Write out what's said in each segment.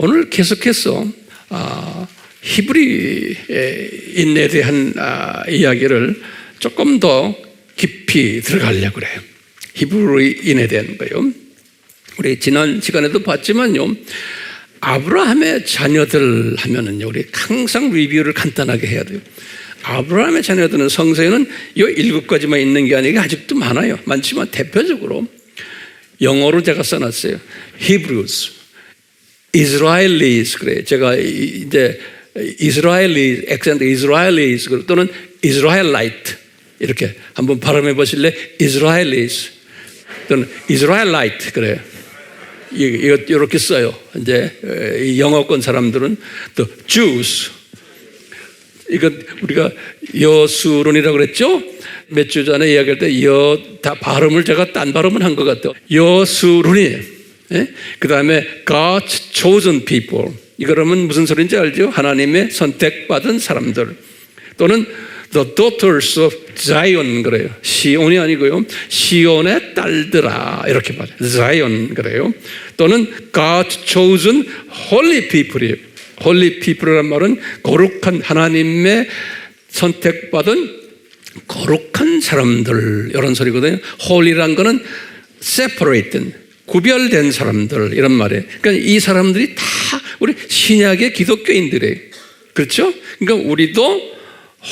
오늘 계속해서 히브리인에 대한 이야기를 조금 더 깊이 들어가려고 그래요. 히브리인에 대한 거요. 우리 지난 시간에도 봤지만요, 아브라함의 자녀들 하면은요, 우리 항상 리뷰를 간단하게 해야 돼요. 아브라함의 자녀들은 성서에는 이 7가지만 있는 게 아니라 아직도 많아요. 많지만 대표적으로 영어로 제가 써놨어요. Hebrews, Israelis, 그래요. 제가 이제 Israelis, accent Israelis 또는 Israelite 이렇게 한번 발음해 보실래? Israelis 또는 Israelite 그래요. 이거 이렇게 써요. 이제 영어권 사람들은 또 Jews. 이건 우리가 여수론이라고 그랬죠? 몇 주 전에 이야기할 때 다 발음을 제가 딴 발음은 한 것 같아요. 여수론이에요. 예? 그 다음에 God's chosen people. 이거라면 무슨 소리인지 알죠? 하나님의 선택받은 사람들. 또는 The daughters of Zion 그래요. 시온이 아니고요. 시온의 딸들아 이렇게 말해요. Zion 그래요. 또는 God's chosen holy people이에요. holy people이란 말은 거룩한 하나님의 선택받은 거룩한 사람들 이런 소리거든요. holy란 거는 separated, 구별된 사람들 이런 말이에요. 그러니까 이 사람들이 다 우리 신약의 기독교인들이에요. 그렇죠? 그러니까 우리도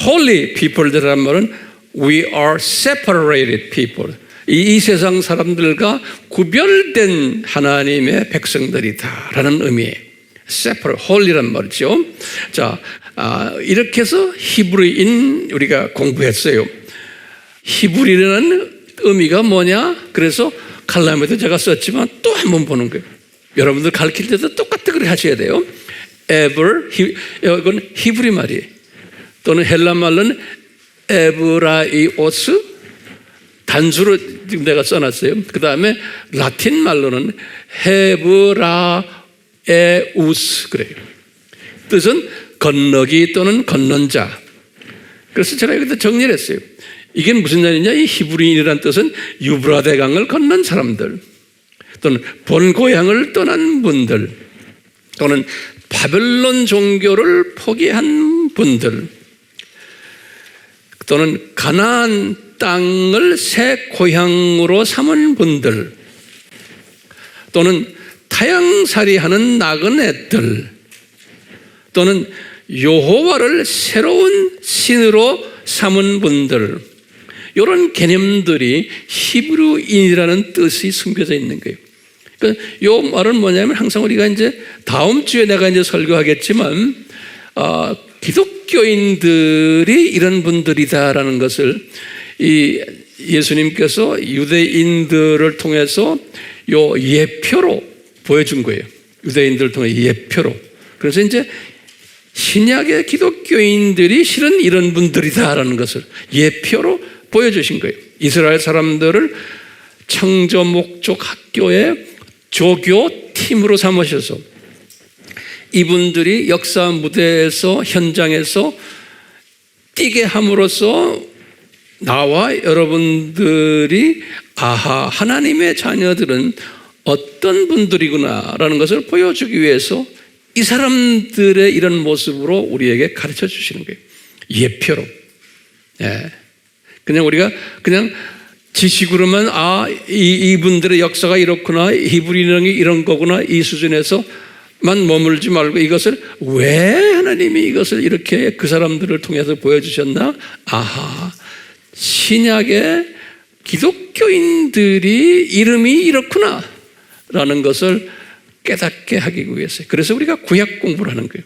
holy people들이란 말은 we are separated people. 이 세상 사람들과 구별된 하나님의 백성들이다라는 의미예요. separate, holy란 말이죠. 자, 이렇게 해서 히브리인 우리가 공부했어요. 히브리라는 의미가 뭐냐? 그래서 칼럼에도 제가 썼지만 또 한 번 보는 거예요. 여러분들 가르칠 때도 똑같이 그렇게 하셔야 돼요. 이건 히브리 말이에요. 또는 헬라 말로는 에브라이오스 단수로 지금 내가 써놨어요. 그 다음에 라틴 말로는 헤브라에우스 그래요. 뜻은 건너기 또는 건넌 자. 그래서 제가 여기다 정리를 했어요. 이게 무슨 말이냐? 이 히브리인이라는 뜻은 유브라데강을 건넌 사람들 또는 본 고향을 떠난 분들 또는 바벨론 종교를 포기한 분들 또는 가나안 땅을 새 고향으로 삼은 분들 또는 타향살이하는 나그네들 또는 여호와를 새로운 신으로 삼은 분들 이런 개념들이 히브리인이라는 뜻이 숨겨져 있는 거예요. 그러니까 이 말은 뭐냐면 항상 우리가 이제 다음 주에 내가 이제 설교하겠지만 기독교인들이 이런 분들이다라는 것을 이 예수님께서 유대인들을 통해서 요 예표로 보여준 거예요. 유대인들을 통해 예표로. 그래서 이제 신약의 기독교인들이 실은 이런 분들이다라는 것을 예표로 보여주신 거예요. 이스라엘 사람들을 창조 목적 학교의 조교팀으로 삼으셔서 이분들이 역사 무대에서 현장에서 뛰게 함으로써 나와 여러분들이 하나님의 자녀들은 어떤 분들이구나라는 것을 보여주기 위해서 이 사람들의 이런 모습으로 우리에게 가르쳐 주시는 거예요. 예표로. 예. 그냥 우리가 그냥 지식으로만 이분들의 역사가 이렇구나, 히브리인이 이런 거구나 이 수준에서만 머물지 말고 이것을 왜 하나님이 이것을 이렇게 그 사람들을 통해서 보여주셨나? 신약의 기독교인들이 이름이 이렇구나 라는 것을 깨닫게 하기 위해서. 그래서 우리가 구약 공부를 하는 거예요.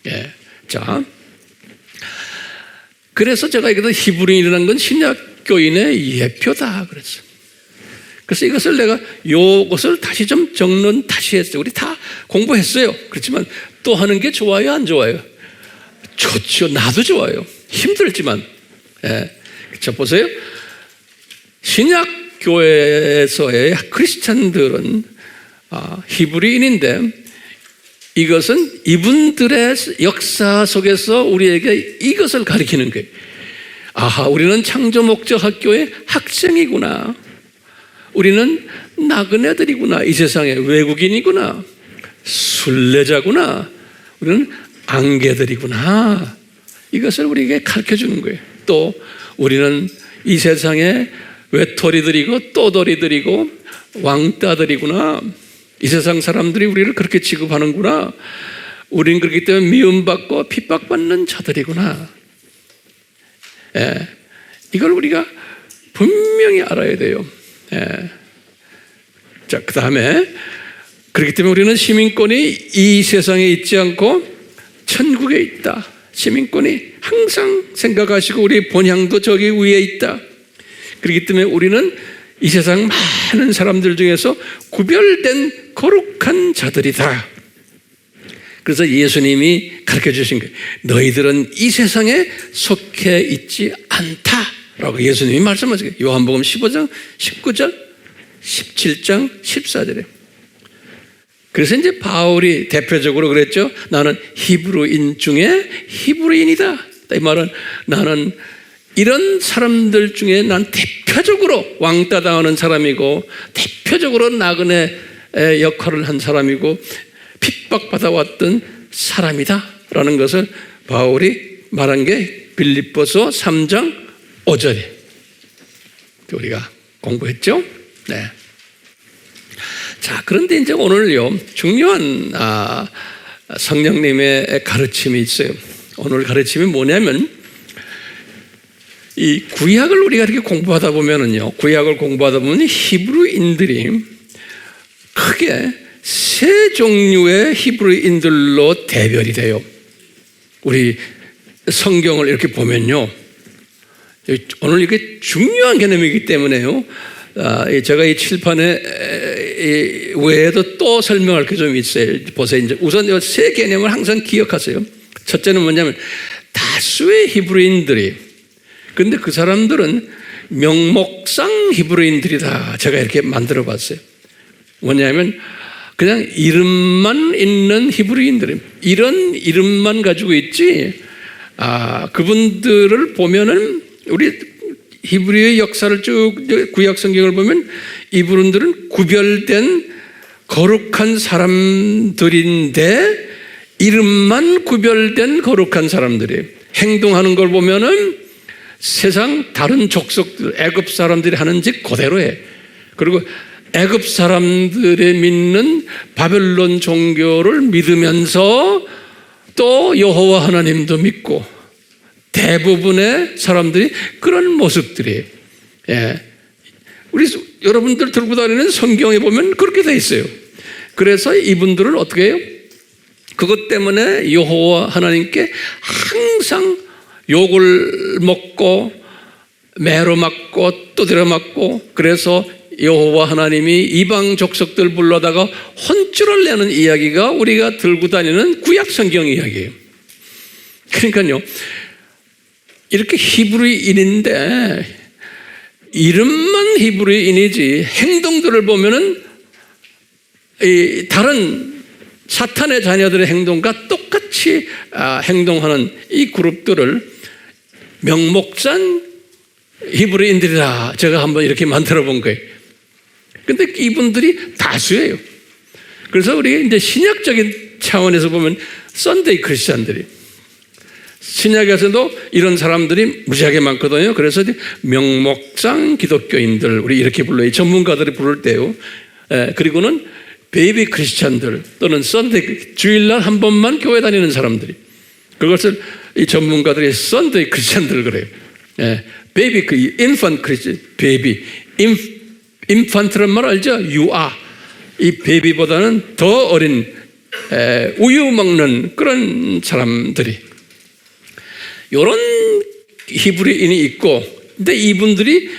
예. 자, 그래서 제가 여기서 히브리인이라는 건 신약교인의 예표다 그랬어요. 그래서 이것을 내가 요것을 다시 좀 정론 다시 했어요. 우리 다 공부했어요. 그렇지만 또 하는 게 좋아요, 안 좋아요? 좋죠. 나도 좋아요. 힘들지만. 예. 자, 보세요. 신약교회에서의 크리스찬들은 히브리인인데 이것은 이분들의 역사 속에서 우리에게 이것을 가리키는 거예요. 우리는 창조 목적 학교의 학생이구나. 우리는 나그네들이구나. 이 세상의 외국인이구나. 순례자구나. 우리는 안개들이구나. 이것을 우리에게 가르쳐 주는 거예요. 또 우리는 이 세상에 외톨이들이고 떠돌이들이고 왕따들이구나. 이 세상 사람들이 우리를 그렇게 취급하는구나. 우리는 그렇기 때문에 미움받고 핍박받는 자들이구나. 이걸 우리가 분명히 알아야 돼요. 자, 그 다음에 그렇기 때문에 우리는 시민권이 이 세상에 있지 않고 천국에 있다. 시민권이 항상 생각하시고 우리의 본향도 저기 위에 있다. 그렇기 때문에 우리는 이 세상 많은 사람들 중에서 구별된 거룩한 자들이다. 그래서 예수님이 가르쳐 주신 거예요. 너희들은 이 세상에 속해 있지 않다라고 예수님이 말씀하세요. 요한복음 15장 19절 17장 14절에. 그래서 이제 바울이 대표적으로 그랬죠. 나는 히브리인 중에 히브리인이다. 이 말은 나는 이런 사람들 중에 난 대표적으로 왕따 당하는 사람이고 대표적으로 나그네 역할을 한 사람이고 핍박받아왔던 사람이다 라는 것을 바울이 말한 게 빌립보서 3장 5절에 우리가 공부했죠. 네. 자, 그런데 이제 오늘요 중요한 성령님의 가르침이 있어요. 오늘 가르침이 뭐냐면 이 구약을 우리가 이렇게 공부하다 보면은요, 구약을 공부하다 보면 히브리인들이 크게 세 종류의 히브리인들로 대별이 돼요. 우리 성경을 이렇게 보면요, 오늘 이게 중요한 개념이기 때문에요. 제가 이 칠판에 외에도 또 설명할 게 좀 있어요. 보세요. 이제 우선 세 개념을 항상 기억하세요. 첫째는 뭐냐면 다수의 히브리인들이, 근데 그 사람들은 명목상 히브리인들이다. 제가 이렇게 만들어 봤어요. 뭐냐면 그냥 이름만 있는 히브리인들, 이런 이름만 가지고 있지. 그분들을 보면은 우리 히브리의 역사를 쭉 구약 성경을 보면 이분들은 구별된 거룩한 사람들인데 이름만 구별된 거룩한 사람들이에요. 행동하는 걸 보면은 세상 다른 족속들, 애굽 사람들이 하는 짓 그대로 해. 그리고 애굽 사람들이 믿는 바벨론 종교를 믿으면서 또 여호와 하나님도 믿고 대부분의 사람들이 그런 모습들이에요. 우리 여러분들 들고 다니는 성경에 보면 그렇게 돼 있어요. 그래서 이분들은 어떻게 해요? 그것 때문에 여호와 하나님께 항상 욕을 먹고 매로 맞고 두드려 맞고, 그래서 여호와 하나님이 이방 족속들 불러다가 혼쭐을 내는 이야기가 우리가 들고 다니는 구약 성경 이야기예요. 그러니까요, 이렇게 히브리인인데 이름만 히브리인이지 행동들을 보면은 이 다른 사탄의 자녀들의 행동과 똑같이 행동하는 이 그룹들을 명목상 히브리인들이라 제가 한번 이렇게 만들어 본 거예요. 근데 이분들이 다수예요. 그래서 우리 이제 신약적인 차원에서 보면 썬데이 크리스찬들이, 신약에서도 이런 사람들이 무지하게 많거든요. 그래서 명목상 기독교인들, 우리 이렇게 불러요. 전문가들이 부를 때요. 그리고는 베이비 크리스찬들 또는 썬데이, 주일날 한 번만 교회 다니는 사람들이, 그것을 이 전문가들이 썬데이 크리스찬들 그래요. 베이비 인펀트 크리스찬, 베이비 인펀트란 말 알죠? 유아, 이 베이비보다는 더 어린 우유 먹는 그런 사람들이, 이런 히브리인이 있고, 근데 이분들이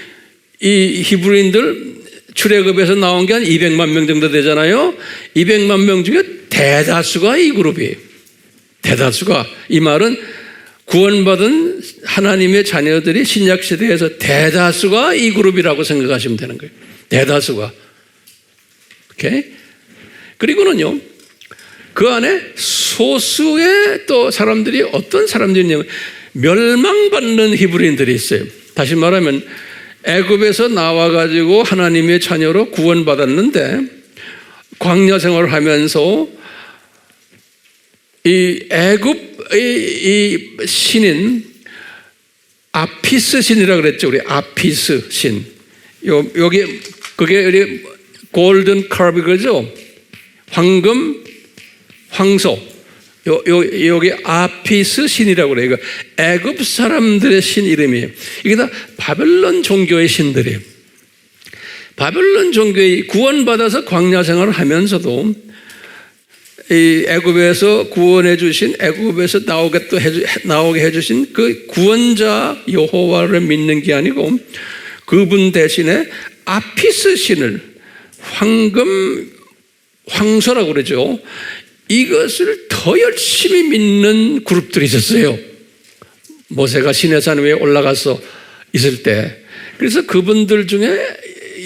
이 히브리인들 출애굽에서 나온 게 한 200만 명 정도 되잖아요. 200만 명 중에 대다수가 이 그룹이에요. 대다수가, 이 말은 구원받은 하나님의 자녀들이 신약 시대에서 대다수가 이 그룹이라고 생각하시면 되는 거예요. 대다수가. 오케이? 그리고는요, 그 안에 소수의 또 사람들이 어떤 사람들이냐면 멸망받는 히브리인들이 있어요. 다시 말하면 애굽에서 나와가지고 하나님의 자녀로 구원받았는데 광야 생활을 하면서 이 애굽의 이 신인 아피스 신이라고 그랬죠. 우리 아피스 신. 여기 그게 우리 골든 커브 그죠? 황금 황소. 여기 아피스 신이라고 그래요. 애굽 사람들의 신 이름이에요. 이게 다 바벨론 종교의 신들이에요. 바벨론 종교의 구원받아서 광야 생활을 하면서도 이 애굽에서 구원해 주신, 애굽에서 나오게 해 주신 그 구원자 여호와를 믿는 게 아니고 그분 대신에 아피스 신을 황소라고 그러죠. 이것을 더 열심히 믿는 그룹들이 있었어요. 모세가 시내산 위에 올라가서 있을 때. 그래서 그분들 중에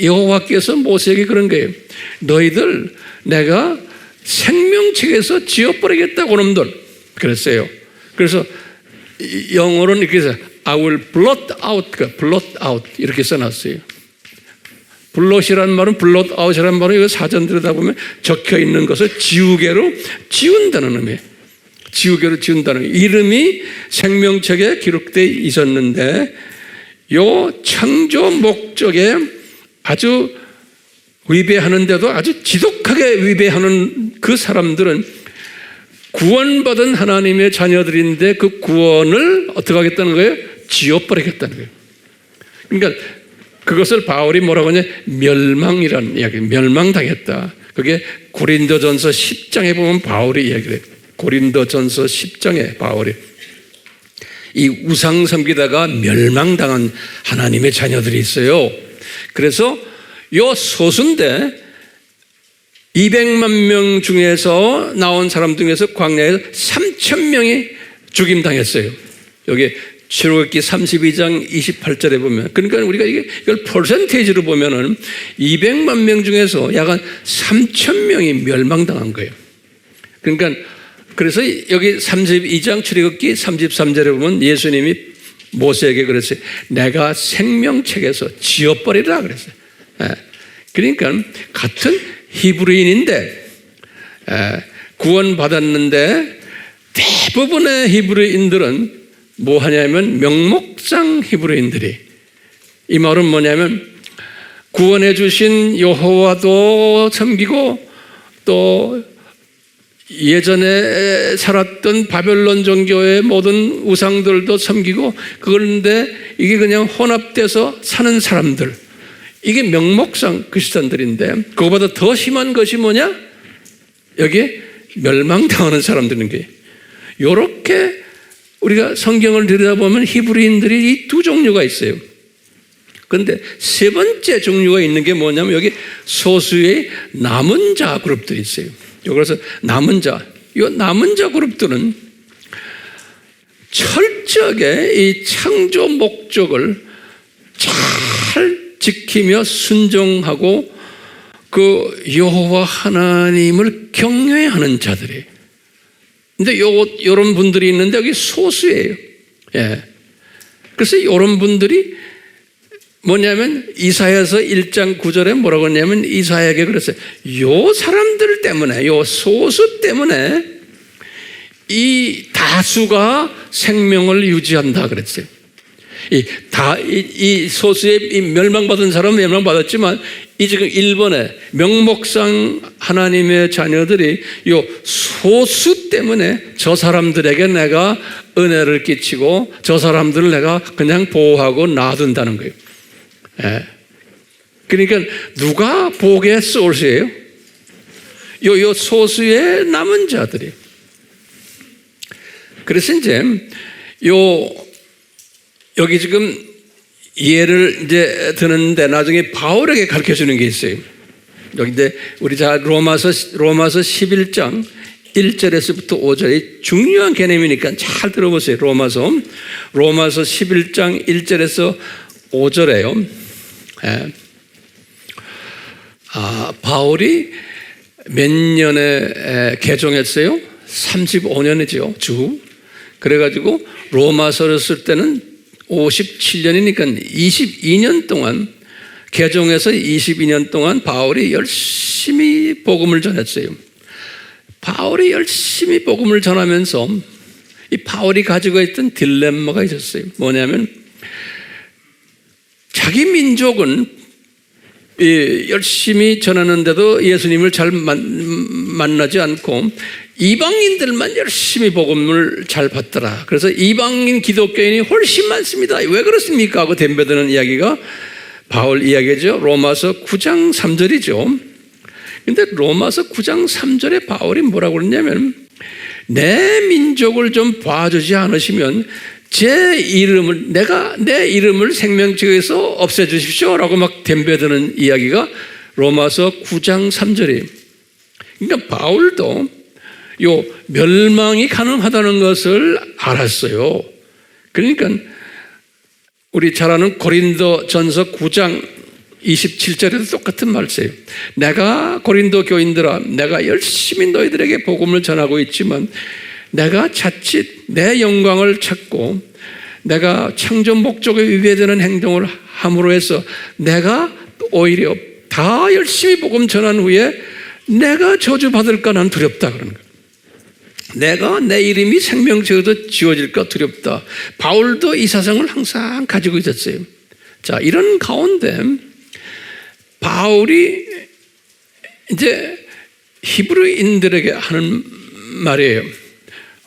여호와께서 모세에게 그런 거예요. 너희들 내가 생명책에서 지워버리겠다고 놈들 그랬어요. 그래서 영어로는 이렇게 해서 I will blot out 이렇게 써놨어요. 블롯이라는 말은 블롯 아웃이라는 말은 이거 사전 들여다보면 적혀 있는 것을 지우개로 지운다는 의미예요. 지우개로 지운다는 의미. 이름이 생명책에 기록되어 있었는데 요 창조 목적에 아주 위배하는데도 아주 지독하게 위배하는 그 사람들은 구원받은 하나님의 자녀들인데 그 구원을 어떻게 하겠다는 거예요? 지워버리겠다는 거예요. 그러니까 그것을 바울이 뭐라고 하냐? 멸망이라는 이야기, 멸망당했다. 그게 고린도전서 10장에 보면 바울이 이야기를 해요. 고린도전서 10장에 바울이 이 우상 섬기다가 멸망당한 하나님의 자녀들이 있어요. 그래서 요 소수인데 200만 명 중에서 나온 사람 중에서 광야에서 3,000명이 죽임당했어요. 여기 출애굽기 32장 28절에 보면, 그러니까 우리가 이걸 퍼센테이지로 보면은 200만 명 중에서 약 한 3,000명이 멸망당한 거예요. 그러니까 그래서 여기 32장 출애굽기 33절에 보면 예수님이 모세에게 그랬어요. 내가 생명책에서 지워버리라 그랬어요. 그러니까 같은 히브리인인데 구원받았는데 대부분의 히브리인들은 뭐 하냐면 명목상 히브리인들이, 이 말은 뭐냐면 구원해 주신 여호와도 섬기고 또 예전에 살았던 바벨론 종교의 모든 우상들도 섬기고, 그런데 이게 그냥 혼합돼서 사는 사람들, 이게 명목상 크리스찬들인데 그거보다 더 심한 것이 뭐냐? 여기 멸망당하는 사람들인 거예요. 이렇게 우리가 성경을 들여다보면 히브리인들이 이 두 종류가 있어요. 그런데 세 번째 종류가 있는 게 뭐냐면 여기 소수의 남은 자 그룹들이 있어요. 그래서 남은 자, 이 남은 자 그룹들은 철저하게 이 창조 목적을 잘 지키며 순종하고 그 여호와 하나님을 경외하는 자들이에요. 근데 이런 분들이 있는데 여기 소수예요. 예. 그래서 이런 분들이 뭐냐면 이사야서 1장 9절에 뭐라고 했냐면 이사야에게 그랬어요. 요 사람들 때문에, 요 소수 때문에 이 다수가 생명을 유지한다 그랬어요. 이 소수의 이 멸망받은 사람은 멸망받았지만 이 지금 일본의 명목상 하나님의 자녀들이 요 소수 때문에 저 사람들에게 내가 은혜를 끼치고 저 사람들을 내가 그냥 보호하고 놔둔다는 거예요. 예. 그러니까 누가 복의 소스예요? 요 소수의 남은 자들이. 그래서 이제 여기 지금 예를 이제 드는데 나중에 바울에게 가르쳐 주는 게 있어요. 여기인데 우리 자 로마서 11장 1절에서부터 5절이 중요한 개념이니까 잘 들어보세요. 로마서 11장 1절에서 5절에요. 예. 바울이 몇 년에 개종했어요? 35년이죠. 주. 그래가지고 로마서를 쓸 때는 57년이니까 22년 동안, 개종해서 22년 동안 바울이 열심히 복음을 전했어요. 바울이 열심히 복음을 전하면서 이 바울이 가지고 있던 딜레마가 있었어요. 뭐냐면 자기 민족은 열심히 전하는데도 예수님을 잘 만나지 않고 이방인들만 열심히 복음을 잘 받더라. 그래서 이방인 기독교인이 훨씬 많습니다. 왜 그렇습니까? 하고 덤벼드는 이야기가 바울 이야기죠. 로마서 9장 3절이죠. 근데 로마서 9장 3절에 바울이 뭐라고 그러냐면 내 민족을 좀 봐주지 않으시면 내 이름을 생명책에서 없애주십시오 라고 막 덤벼드는 이야기가 로마서 9장 3절이에요. 그러니까 바울도 요 멸망이 가능하다는 것을 알았어요. 그러니까 우리 잘 아는 고린도 전서 9장 27절에도 똑같은 말씀이에요. 내가 고린도 교인들아, 내가 열심히 너희들에게 복음을 전하고 있지만 내가 자칫 내 영광을 찾고 내가 창조 목적에 위배되는 행동을 함으로 해서 내가 오히려 다 열심히 복음 전한 후에 내가 저주받을까 난 두렵다 그러는 거예요. 내가 내 이름이 생명책에도 지워질까 두렵다. 바울도 이 사상을 항상 가지고 있었어요. 자, 이런 가운데 바울이 이제 히브리인들에게 하는 말이에요.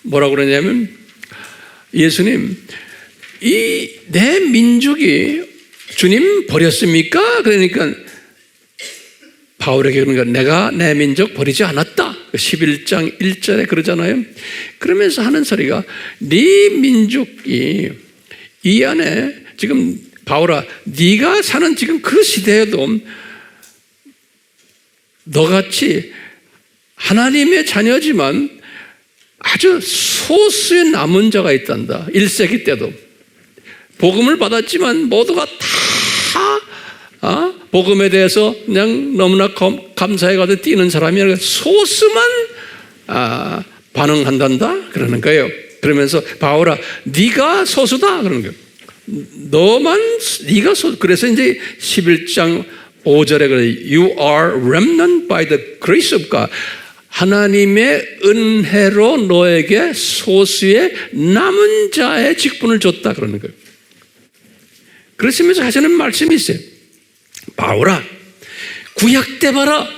뭐라고 그러냐면 예수님, 이 내 민족이 주님 버렸습니까? 그러니까 바울에게 그러니까 내가 내 민족 버리지 않았다. 11장 1절에 그러잖아요. 그러면서 하는 소리가 네 민족이 이 안에 지금 바울아, 네가 사는 지금 그 시대에도 너같이 하나님의 자녀지만 아주 소수의 남은 자가 있단다. 1세기 때도 복음을 받았지만 모두가 다 복음에 대해서 그냥 너무나 감사해가지고 뛰는 사람이 아니라 소수만 반응한단다 그러는 거예요. 그러면서 바울아, 네가 소수다 그러는 거예요. 네가 소수. 그래서 이제 11장 5절에 그래, You are remnant by the grace of God. 하나님의 은혜로 너에게 소수의 남은 자의 직분을 줬다 그러는 거예요. 그러시면서 하시는 말씀이 있어요. 바울아, 구약 때 봐라.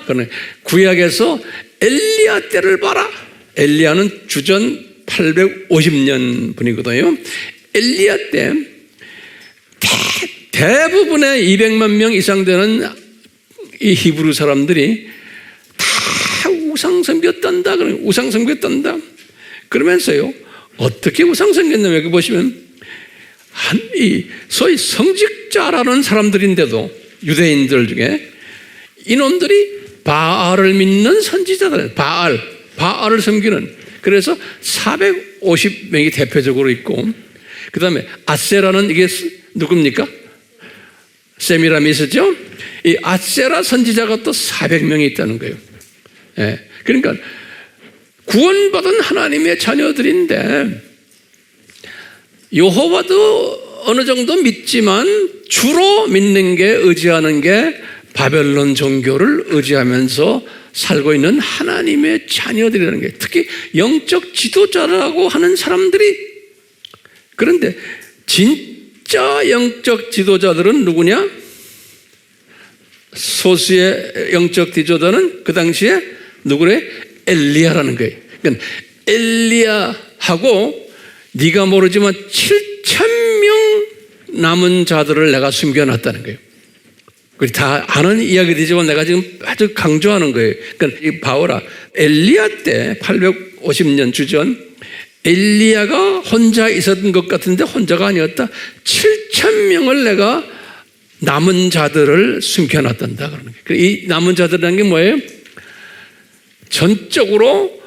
구약에서 엘리야 때를 봐라. 엘리야는 주전 850년 분이거든요. 엘리야 때 대부분의 200만 명 이상 되는 이 히브리 사람들이 다 우상 섬겼단다. 우상 섬겼단다. 그러면서요, 어떻게 우상 섬겼냐면 여기 보시면 이 소위 성직자라는 사람들인데도 유대인들 중에 이놈들이 바알을 믿는 선지자들, 바알을 섬기는, 그래서 450명이 대표적으로 있고, 그 다음에 아세라는 이게 누굽니까? 세미라미스죠? 이 아세라 선지자가 또 400명이 있다는 거예요. 예. 그러니까 구원받은 하나님의 자녀들인데 여호와도 어느 정도 믿지만 주로 믿는 게, 의지하는 게 바벨론 종교를 의지하면서 살고 있는 하나님의 자녀들이라는 게, 특히 영적 지도자라고 하는 사람들이. 그런데 진짜 영적 지도자들은 누구냐? 소수의 영적 지도자는 그 당시에 누구래? 엘리야라는 거예요. 그러니까 엘리야하고 네가 모르지만 7,000명 남은 자들을 내가 숨겨놨다는 거예요. 다 아는 이야기들이지만 내가 지금 아주 강조하는 거예요. 그러니까 이 바울아, 엘리야 때 850년 주전 엘리야가 혼자 있었던 것 같은데 혼자가 아니었다. 7,000명을 내가 남은 자들을 숨겨놨단다 그러는 거예요. 이 남은 자들이라는 게 뭐예요? 전적으로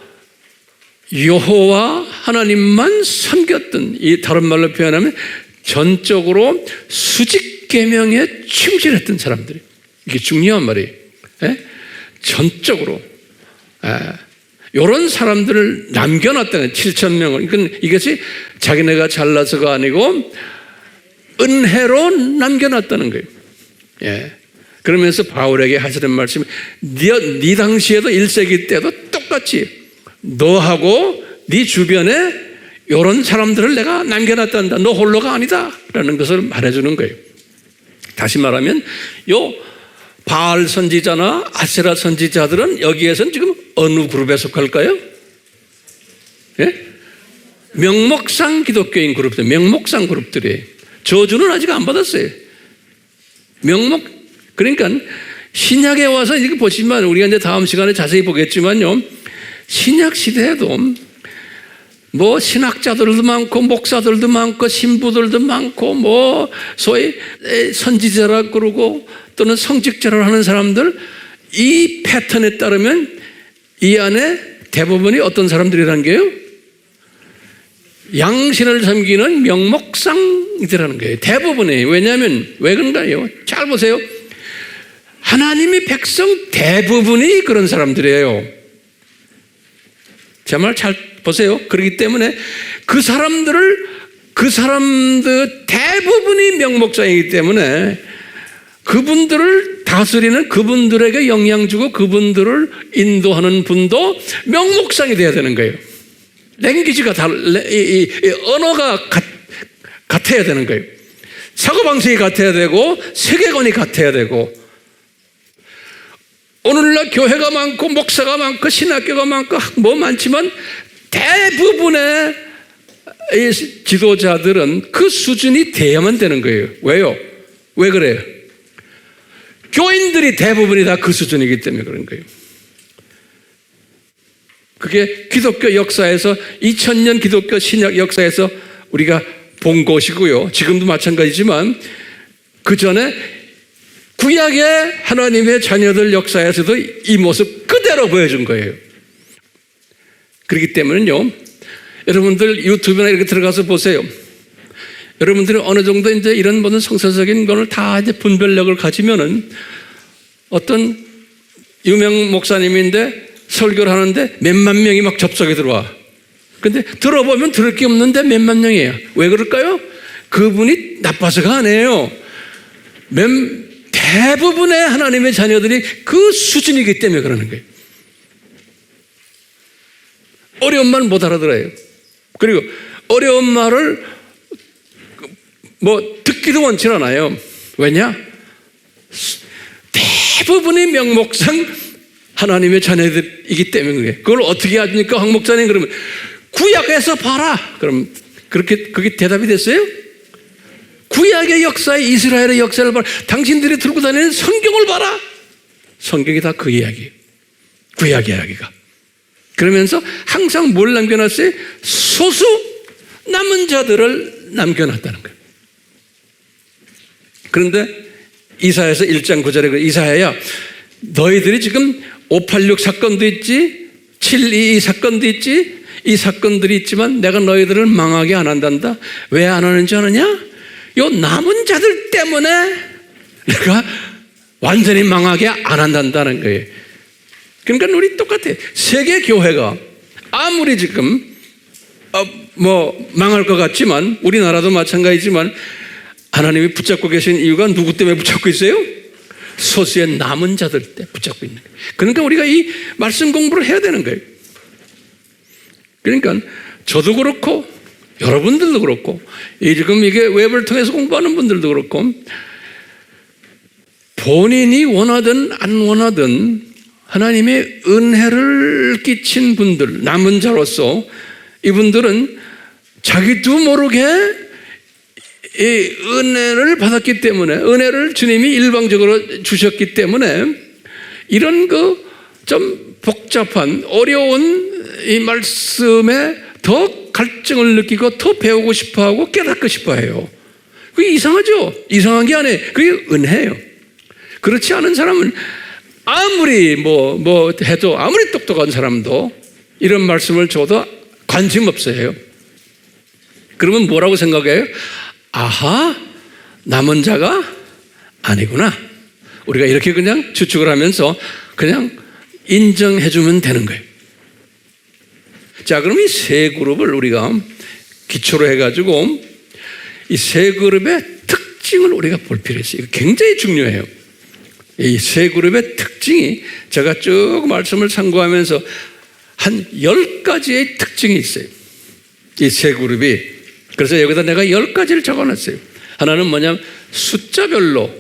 여호와 하나님만 섬겼던, 이 다른 말로 표현하면 전적으로 수직 계명에 충실했던 사람들이. 이게 중요한 말이에요. 예? 전적으로 이런 사람들을 남겨놨다는 7,000명을. 그러니까 이것이 자기네가 잘나서가 아니고 은혜로 남겨놨다는 거예요. 예. 그러면서 바울에게 하시는 말씀이 네 당시에도 1세기 때도 똑같이 너하고 네 주변에 이런 사람들을 내가 남겨놨단다. 너 홀로가 아니다 라는 것을 말해주는 거예요. 다시 말하면 요 바알 선지자나 아세라 선지자들은 여기에서는 지금 어느 그룹에 속할까요? 예? 명목상 기독교인 그룹들, 명목상 그룹들이에요. 저주는 아직 안 받았어요. 그러니까 신약에 와서 이렇게 보시면 우리가 이제 다음 시간에 자세히 보겠지만요. 신약 시대에도 뭐 신학자들도 많고 목사들도 많고 신부들도 많고 뭐 소위 선지자라 그러고 또는 성직자를 하는 사람들, 이 패턴에 따르면 이 안에 대부분이 어떤 사람들이라는 게요? 양신을 섬기는 명목상이라는 거예요. 대부분이에요. 왜냐하면 왜 그런가요? 잘 보세요. 하나님의 백성 대부분이 그런 사람들이에요. 제 말 잘 보세요. 그렇기 때문에 그 사람들 대부분이 명목상이기 때문에 그분들을 다스리는, 그분들에게 영향 주고 그분들을 인도하는 분도 명목상이 돼야 되는 거예요. 랭귀지가 언어가 같아야 되는 거예요. 사고방식이 같아야 되고 세계관이 같아야 되고, 오늘날 교회가 많고 목사가 많고 신학교가 많고 뭐 많지만 대부분의 지도자들은 그 수준이 돼야만 되는 거예요. 왜요? 왜 그래요? 교인들이 대부분이 다 그 수준이기 때문에 그런 거예요. 그게 기독교 역사에서 2000년 기독교 신약 역사에서 우리가 본 것이고요. 지금도 마찬가지지만 그 전에 구약의 하나님의 자녀들 역사에서도 이 모습 그대로 보여준 거예요. 그렇기 때문에요, 여러분들 유튜브나 이렇게 들어가서 보세요. 여러분들이 어느 정도 이제 이런 모든 성서적인 것을 다 이제 분별력을 가지면은 어떤 유명 목사님인데 설교를 하는데 몇만 명이 막 접속에 들어와. 근데 들어보면 들을 게 없는데 몇만 명이에요. 왜 그럴까요? 그분이 나빠서가 아니에요. 대부분의 하나님의 자녀들이 그 수준이기 때문에 그러는 거예요. 어려운 말 못 알아들어요. 그리고 어려운 말을 뭐 듣기도 원치 않아요. 왜냐? 대부분이 명목상 하나님의 자녀들이기 때문에 그래요. 그걸 어떻게 하십니까? 황 목사님, 그러면 구약에서 봐라. 그럼 그게 대답이 됐어요? 구약의 역사에, 이스라엘의 역사를 봐라. 당신들이 들고 다니는 성경을 봐라. 성경이 다 그 이야기예요. 구약 이야기가. 그러면서 항상 뭘 남겨놨어요? 소수 남은 자들을 남겨놨다는 거예요. 그런데 이사야서 1장 9절에 이사야야, 너희들이 지금 586 사건도 있지, 722 사건도 있지, 이 사건들이 있지만 내가 너희들을 망하게 안 한단다. 왜 안 하는지 아느냐? 요 남은 자들 때문에 내가 완전히 망하게 안 한다는 거예요. 그러니까 우리 똑같아요. 세계 교회가 아무리 지금 뭐 망할 것 같지만, 우리나라도 마찬가지지만 하나님이 붙잡고 계신 이유가 누구 때문에 붙잡고 있어요? 소수의 남은 자들 때 붙잡고 있는 거예요. 그러니까 우리가 이 말씀 공부를 해야 되는 거예요. 그러니까 저도 그렇고 여러분들도 그렇고 지금 이게 웹을 통해서 공부하는 분들도 그렇고, 본인이 원하든 안 원하든 하나님의 은혜를 끼친 분들, 남은 자로서 이분들은 자기도 모르게 이 은혜를 받았기 때문에, 은혜를 주님이 일방적으로 주셨기 때문에 이런 그 좀 복잡한 어려운 이 말씀에 더 갈증을 느끼고 더 배우고 싶어하고 깨닫고 싶어해요. 그게 이상하죠? 이상한 게 아니에요. 그게 은혜예요. 그렇지 않은 사람은 아무리 뭐 해도, 아무리 똑똑한 사람도 이런 말씀을 줘도 관심 없어요. 그러면 뭐라고 생각해요? 아하, 남은 자가 아니구나. 우리가 이렇게 그냥 추측을 하면서 그냥 인정해주면 되는 거예요. 자, 그럼 이 세 그룹을 우리가 기초로 해가지고 이 세 그룹의 특징을 우리가 볼 필요가 있어요. 이거 굉장히 중요해요. 이 세 그룹의 특징이, 제가 쭉 말씀을 참고하면서 한 10가지의 특징이 있어요. 이 세 그룹이. 그래서 여기다 내가 10가지를 적어놨어요. 하나는 뭐냐면 숫자별로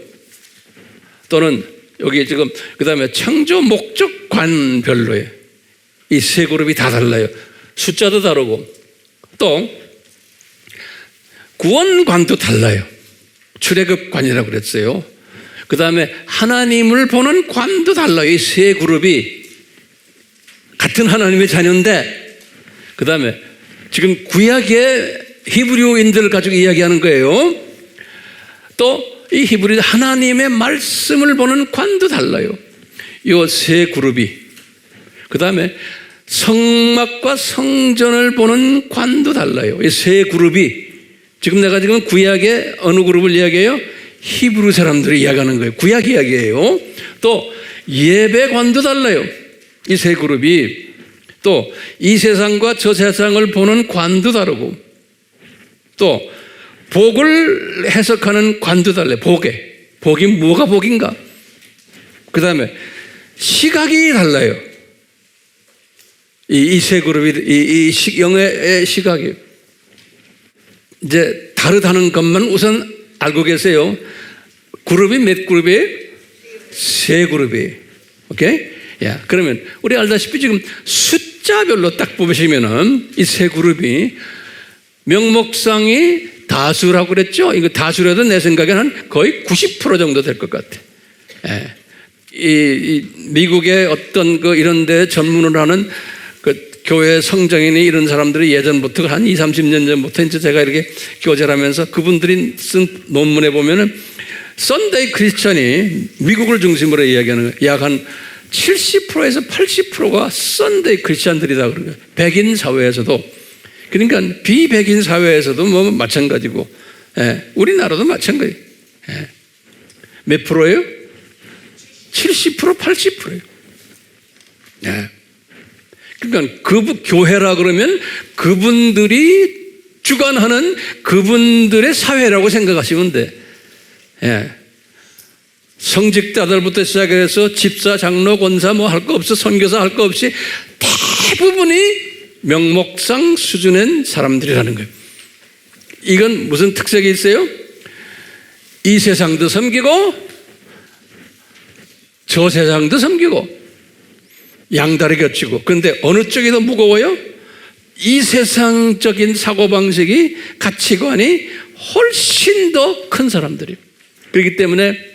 또는 여기 지금 그 다음에 창조 목적관별로예요. 이 세 그룹이 다 달라요. 숫자도 다르고 또 구원관도 달라요. 출애굽관이라고 그랬어요. 그 다음에 하나님을 보는 관도 달라요. 이 세 그룹이 같은 하나님의 자녀인데 그 다음에 지금 구약의 히브리인들을 가지고 이야기하는 거예요. 또 이 히브리 하나님의 말씀을 보는 관도 달라요. 이 세 그룹이. 그 다음에 성막과 성전을 보는 관도 달라요. 이 세 그룹이. 지금 내가 지금 구약의 어느 그룹을 이야기해요? 히브리 사람들이 이야기하는 거예요. 구약 이야기예요. 또 예배관도 달라요. 이 세 그룹이. 또 이 세상과 저 세상을 보는 관도 다르고 또 복을 해석하는 관도 달라요. 복이 뭐가 복인가? 그 다음에 시각이 달라요. 이 세 그룹이 영의 시각이 이제 다르다는 것만 우선 알고 계세요. 그룹이 몇 그룹이에요? 세 그룹이에요. 오케이? 야, 그러면 우리 알다시피 지금 숫자별로 딱 보시면은 이 세 그룹이 명목상이 다수라고 그랬죠? 이거 다수라도 내 생각에는 한 거의 90% 정도 될 것 같아. 예. 이 미국의 어떤 그 이런 데 전문을 하는 그 교회 성장인이 이런 사람들이 예전부터 한 20, 30년 전부터 이제 제가 이렇게 교제를 하면서 그분들이 쓴 논문에 보면은 썬데이 크리스천이 미국을 중심으로 이야기하는 거예요. 약 한 70%에서 80%가 썬데이 크리스천들이다 그런 거예요. 백인 사회에서도. 그러니까 비백인 사회에서도 뭐 마찬가지고, 예, 우리나라도 마찬가지. 예. 몇 프로예요? 70%, 80%예요. 예. 그러니까 교회라 그러면 그분들이 주관하는 그분들의 사회라고 생각하시면 돼. 예. 성직자들부터 시작해서 집사, 장로, 권사 뭐 할 거 없어, 선교사 할 거 없이 대부분이 명목상 수준의 사람들이라는 거예요. 이건 무슨 특색이 있어요? 이 세상도 섬기고 저 세상도 섬기고 양다리 겹치고. 그런데 어느 쪽이 더 무거워요? 이 세상적인 사고방식이 가치관이 훨씬 더 큰 사람들이에요. 그렇기 때문에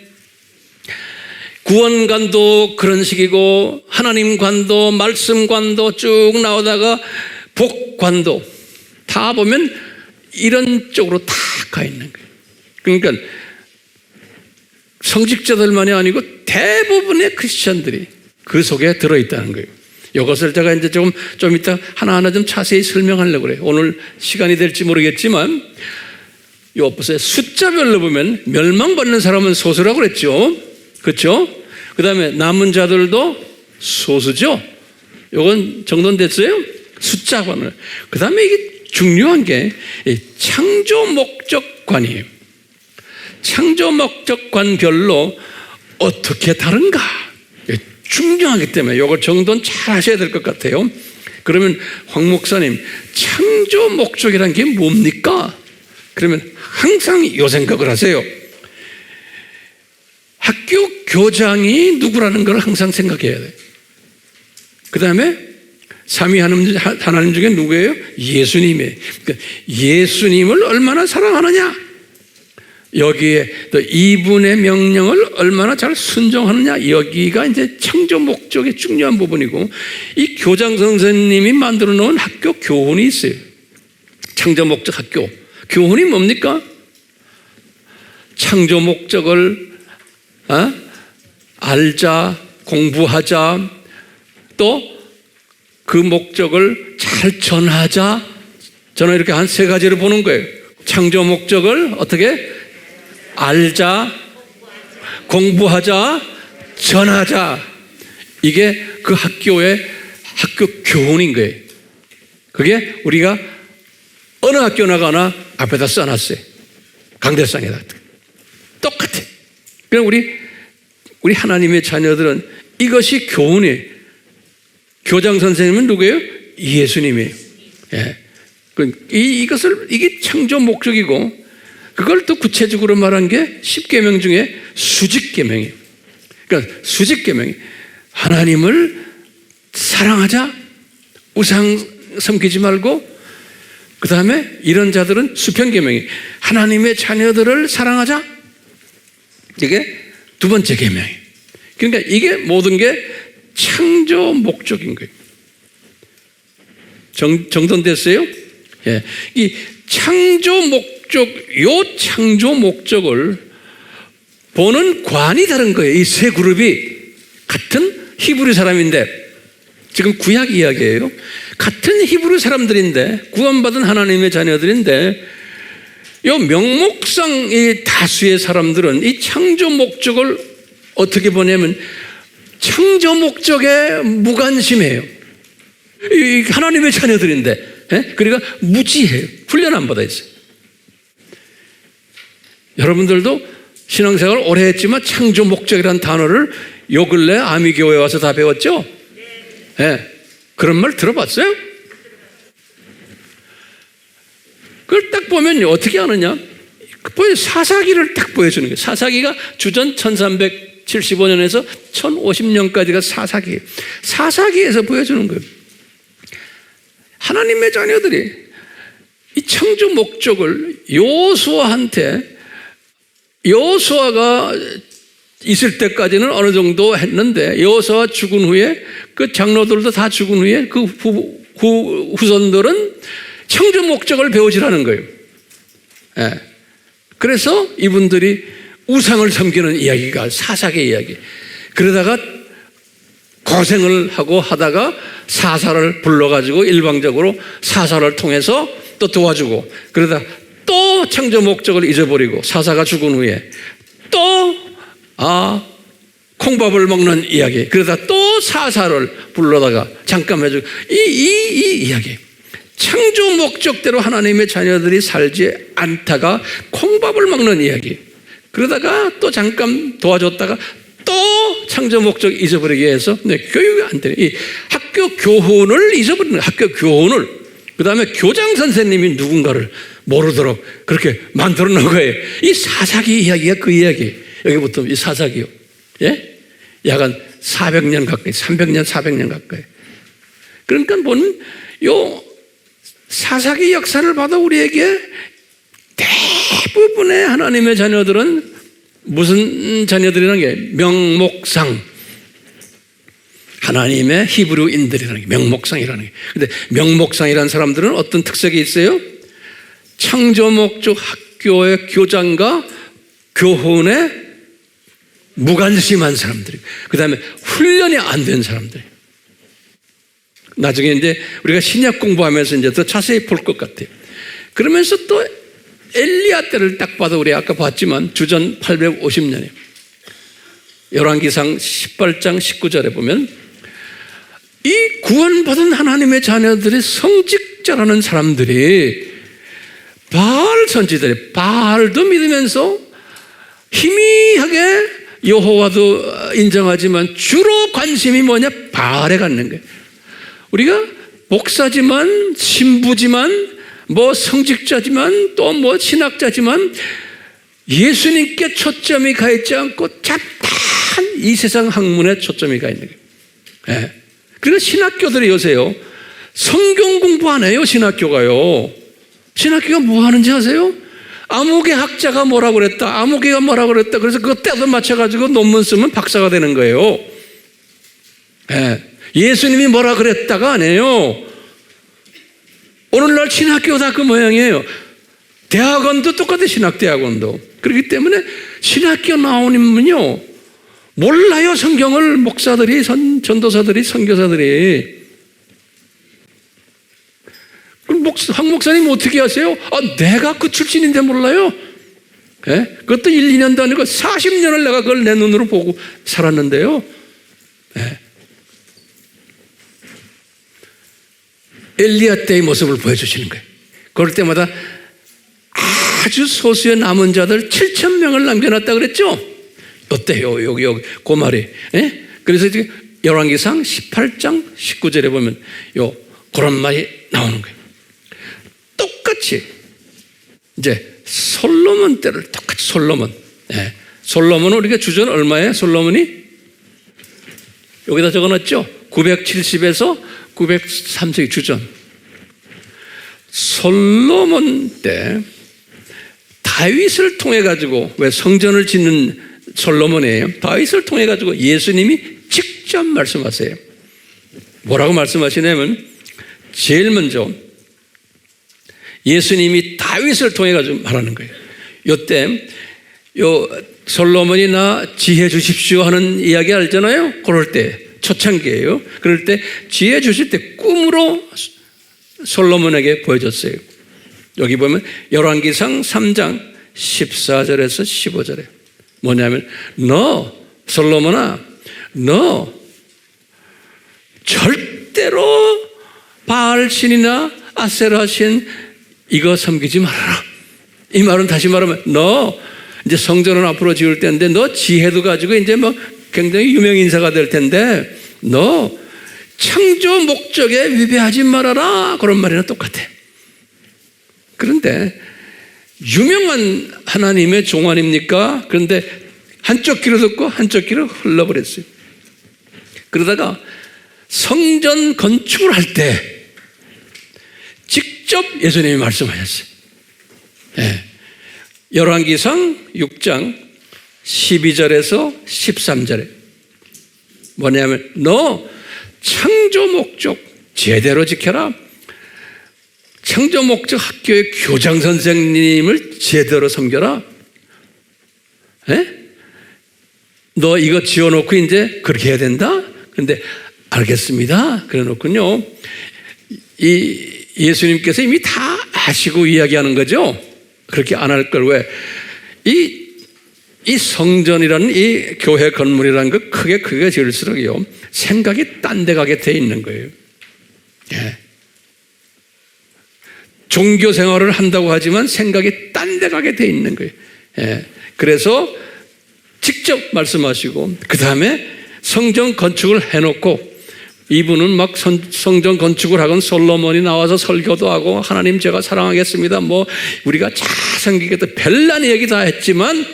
구원관도 그런 식이고 하나님관도 말씀관도 쭉 나오다가 복관도 다 보면 이런 쪽으로 다 가 있는 거예요. 그러니까 성직자들만이 아니고 대부분의 크리스천들이 그 속에 들어있다는 거예요. 이것을 제가 이제 좀 이따 하나하나 좀 자세히 설명하려고 그래요. 오늘 시간이 될지 모르겠지만 요 보세요. 숫자별로 보면 멸망받는 사람은 소수라고 그랬죠. 그렇죠? 그 다음에 남은 자들도 소수죠. 요건 정돈됐어요? 숫자관을. 그 다음에 이게 중요한 게 창조 목적관이에요. 창조 목적관별로 어떻게 다른가? 중요하기 때문에 이걸 정돈 잘 하셔야 될 것 같아요. 그러면 황 목사님, 창조 목적이란 게 뭡니까? 그러면 항상 이 생각을 하세요. 학교 교장이 누구라는 걸 항상 생각해야 돼요. 그 다음에 삼위 하나님 중에 누구예요? 예수님이에요. 그러니까 예수님을 얼마나 사랑하느냐, 여기에 또 이분의 명령을 얼마나 잘 순종하느냐, 여기가 이제 창조 목적의 중요한 부분이고, 이 교장 선생님이 만들어 놓은 학교 교훈이 있어요. 창조 목적 학교 교훈이 뭡니까? 창조 목적을 알자, 공부하자, 또 그 목적을 잘 전하자. 저는 이렇게 한 세 가지를 보는 거예요. 창조 목적을 어떻게 알자, 공부하자, 전하자. 이게 그 학교의 학교 교훈인 거예요. 그게 우리가 어느 학교 나가나 앞에다 써놨어요. 강대상에다. 똑같아. 그럼 우리 하나님의 자녀들은 이것이 교훈이에요. 교장 선생님은 누구예요? 예수님이에요. 예. 이게 창조 목적이고, 그걸 또 구체적으로 말한 게 십계명 중에 수직계명이에요. 그러니까 수직계명이 하나님을 사랑하자, 우상 섬기지 말고, 그 다음에 이런 자들은 수평계명이 하나님의 자녀들을 사랑하자, 이게 두 번째 계명이에요. 그러니까 이게 모든 게 창조 목적인 거예요. 정돈됐어요? 예. 이 창조 목적, 요 창조 목적을 보는 관이 다른 거예요. 이 세 그룹이 같은 히브리 사람인데, 지금 구약 이야기예요. 같은 히브리 사람들인데, 구원받은 하나님의 자녀들인데, 요 명목상 이 다수의 사람들은 이 창조 목적을 어떻게 보냐면 창조 목적에 무관심해요. 이 하나님의 자녀들인데, 예? 그러니까 무지해요. 훈련 안 받아 있어요. 여러분들도 신앙생활 오래 했지만 창조 목적이라는 단어를 요 근래 아미교회 와서 다 배웠죠? 예. 그런 말 들어봤어요? 그걸 딱 보면 어떻게 하느냐? 사사기를 딱 보여주는 거예요. 사사기가 주전 1375년에서 1050년까지가 사사기예요. 사사기에서 보여주는 거예요. 하나님의 자녀들이 이 창조 목적을 여호수아가 있을 때까지는 어느 정도 했는데, 여호수아 죽은 후에 그 장로들도 다 죽은 후에 그 후손들은 창조 목적을 배우지라는 거예요. 예. 그래서 이분들이 우상을 섬기는 이야기가 사사기 이야기. 그러다가 고생을 하고 하다가 사사를 불러가지고 일방적으로 사사를 통해서 또 도와주고, 그러다 또 창조 목적을 잊어버리고 사사가 죽은 후에 또 콩밥을 먹는 이야기. 그러다 또 사사를 불러다가 잠깐 해주고, 이 이야기. 창조 목적대로 하나님의 자녀들이 살지 않다가 콩밥을 먹는 이야기. 그러다가 또 잠깐 도와줬다가 또 창조 목적 잊어버리게 해서 교육이 안 되네. 이 학교 교훈을 잊어버리는 거예요. 학교 교훈을. 그 다음에 교장 선생님이 누군가를 모르도록 그렇게 만들어 놓은 거예요. 이 사사기 이야기가 그 이야기. 여기부터 이 사사기요. 예? 약간 400년 가까이, 300년, 400년 가까이. 그러니까 보면 요 사사기 역사를 봐도 우리에게 대부분의 하나님의 자녀들은 무슨 자녀들이라는 게 명목상, 하나님의 히브리인들이라는 게 명목상이라는 게. 근데 명목상이라는 사람들은 어떤 특색이 있어요? 창조 목적 학교의 교장과 교훈에 무관심한 사람들이, 그 다음에 훈련이 안 된 사람들이. 나중에 이제 우리가 신약 공부하면서 이제 더 자세히 볼 것 같아요. 그러면서 또 엘리야 때를 딱 봐도 우리 아까 봤지만 주전 850년에 열왕기상 18장 19절에 보면 이 구원받은 하나님의 자녀들이 성직자라는 사람들이 바알 선지자들이 바알도 믿으면서 희미하게 여호와도 인정하지만 주로 관심이 뭐냐? 바알에 갖는 거예요. 우리가 목사지만 신부지만 뭐 성직자지만 또 뭐 신학자지만 예수님께 초점이 가 있지 않고 잡다한 이 세상 학문에 초점이 가 있는 거예요. 예. 그러니까 신학교들이 요새요 성경 공부 안 해요. 신학교가요. 신학교가 뭐 하는지 아세요? 아무개 학자가 뭐라고 그랬다, 아무개가 뭐라고 그랬다, 그래서 그거 떼서 맞춰가지고 논문 쓰면 박사가 되는 거예요. 예. 예수님이 뭐라 그랬다가 아니에요. 오늘날 신학교 다 그 모양이에요. 대학원도 똑같아요. 신학대학원도. 그렇기 때문에 신학교 나오면요 몰라요. 성경을 목사들이, 전도사들이, 선교사들이. 그럼 황 목사님 어떻게 하세요? 내가 그 출신인데 몰라요? 예? 그것도 1, 2년도 아니고 40년을 내가 그걸 내 눈으로 보고 살았는데요. 예. 엘리야 때의 모습을 보여주시는 거예요. 그럴 때마다 아주 소수의 남은 자들 7,000명을 남겨놨다 그랬죠? 어때요? 여기 그 말이. 예? 그래서 열왕기상 18장 19절에 보면 그런 말이 나오는 거예요. 똑같이 이제 솔로몬 때를 똑같이 솔로몬은 우리가 주전 얼마에 솔로몬이 여기다 적어놨죠. 970에서 930 주전. 솔로몬 때 다윗을 통해 가지고, 왜 성전을 짓는 솔로몬이에요. 다윗을 통해 가지고 예수님이 직접 말씀하세요. 뭐라고 말씀하시냐면 제일 먼저 예수님이 다윗을 통해 가지고 말하는 거예요. 요때 솔로몬이 나 지혜 주십시오 하는 이야기 알잖아요. 그럴 때 초창기예요. 그럴 때 지혜 주실 때 꿈으로 솔로몬에게 보여줬어요. 여기 보면 열왕기상 3장 14절에서 15절에 뭐냐면 너 솔로몬아, 너 절대로 바알 신이나 아세라 신 이거 섬기지 말아라. 이 말은 다시 말하면 너 이제 성전은 앞으로 지을 때인데 너 지혜도 가지고 이제 뭐 굉장히 유명 인사가 될 텐데 너 창조 목적에 위배하지 말아라. 그런 말이랑 똑같아. 그런데 유명한 하나님의 종 아닙니까? 그런데 한쪽 귀로 듣고 한쪽 귀로 흘러버렸어요. 그러다가 성전 건축을 할 때 직접 예수님이 말씀하셨어요. 네. 열왕기상 6장 12절에서 13절에 뭐냐면 너 창조 목적 제대로 지켜라. 창조 목적 학교의 교장 선생님을 제대로 섬겨라. 네? 너 이거 지어놓고 이제 그렇게 해야 된다. 그런데 알겠습니다. 그래 놓군요. 이 예수님께서 이미 다 아시고 이야기하는 거죠. 그렇게 안 할 걸 왜? 이 성전이라는 이 교회 건물이라는 거 크게 지을수록요 생각이 딴 데 가게 돼 있는 거예요. 예. 종교 생활을 한다고 하지만 생각이 딴 데 가게 돼 있는 거예요. 예. 그래서 직접 말씀하시고 그 다음에 성전 건축을 해놓고 이분은 막 성전 건축을 하건 솔로몬이 나와서 설교도 하고 하나님 제가 사랑하겠습니다. 뭐 우리가 잘 섬기겠다 별난 얘기 다 했지만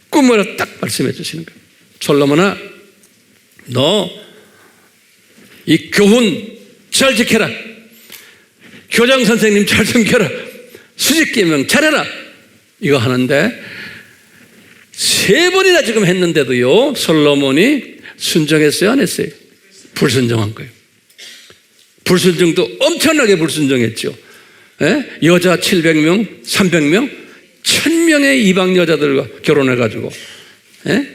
꿈으로 딱 말씀해 주시는 거예요. 솔로몬아, 너 이 교훈 잘 지켜라. 교장 선생님 잘 섬겨라. 수직계명 잘해라. 이거 하는데 3번이나 지금 했는데도요 솔로몬이 순종했어요, 안 했어요? 불순종한 거예요. 불순종도 엄청나게 불순종했죠. 예? 여자 700명, 300명, 1000명의 이방 여자들과 결혼해가지고 예?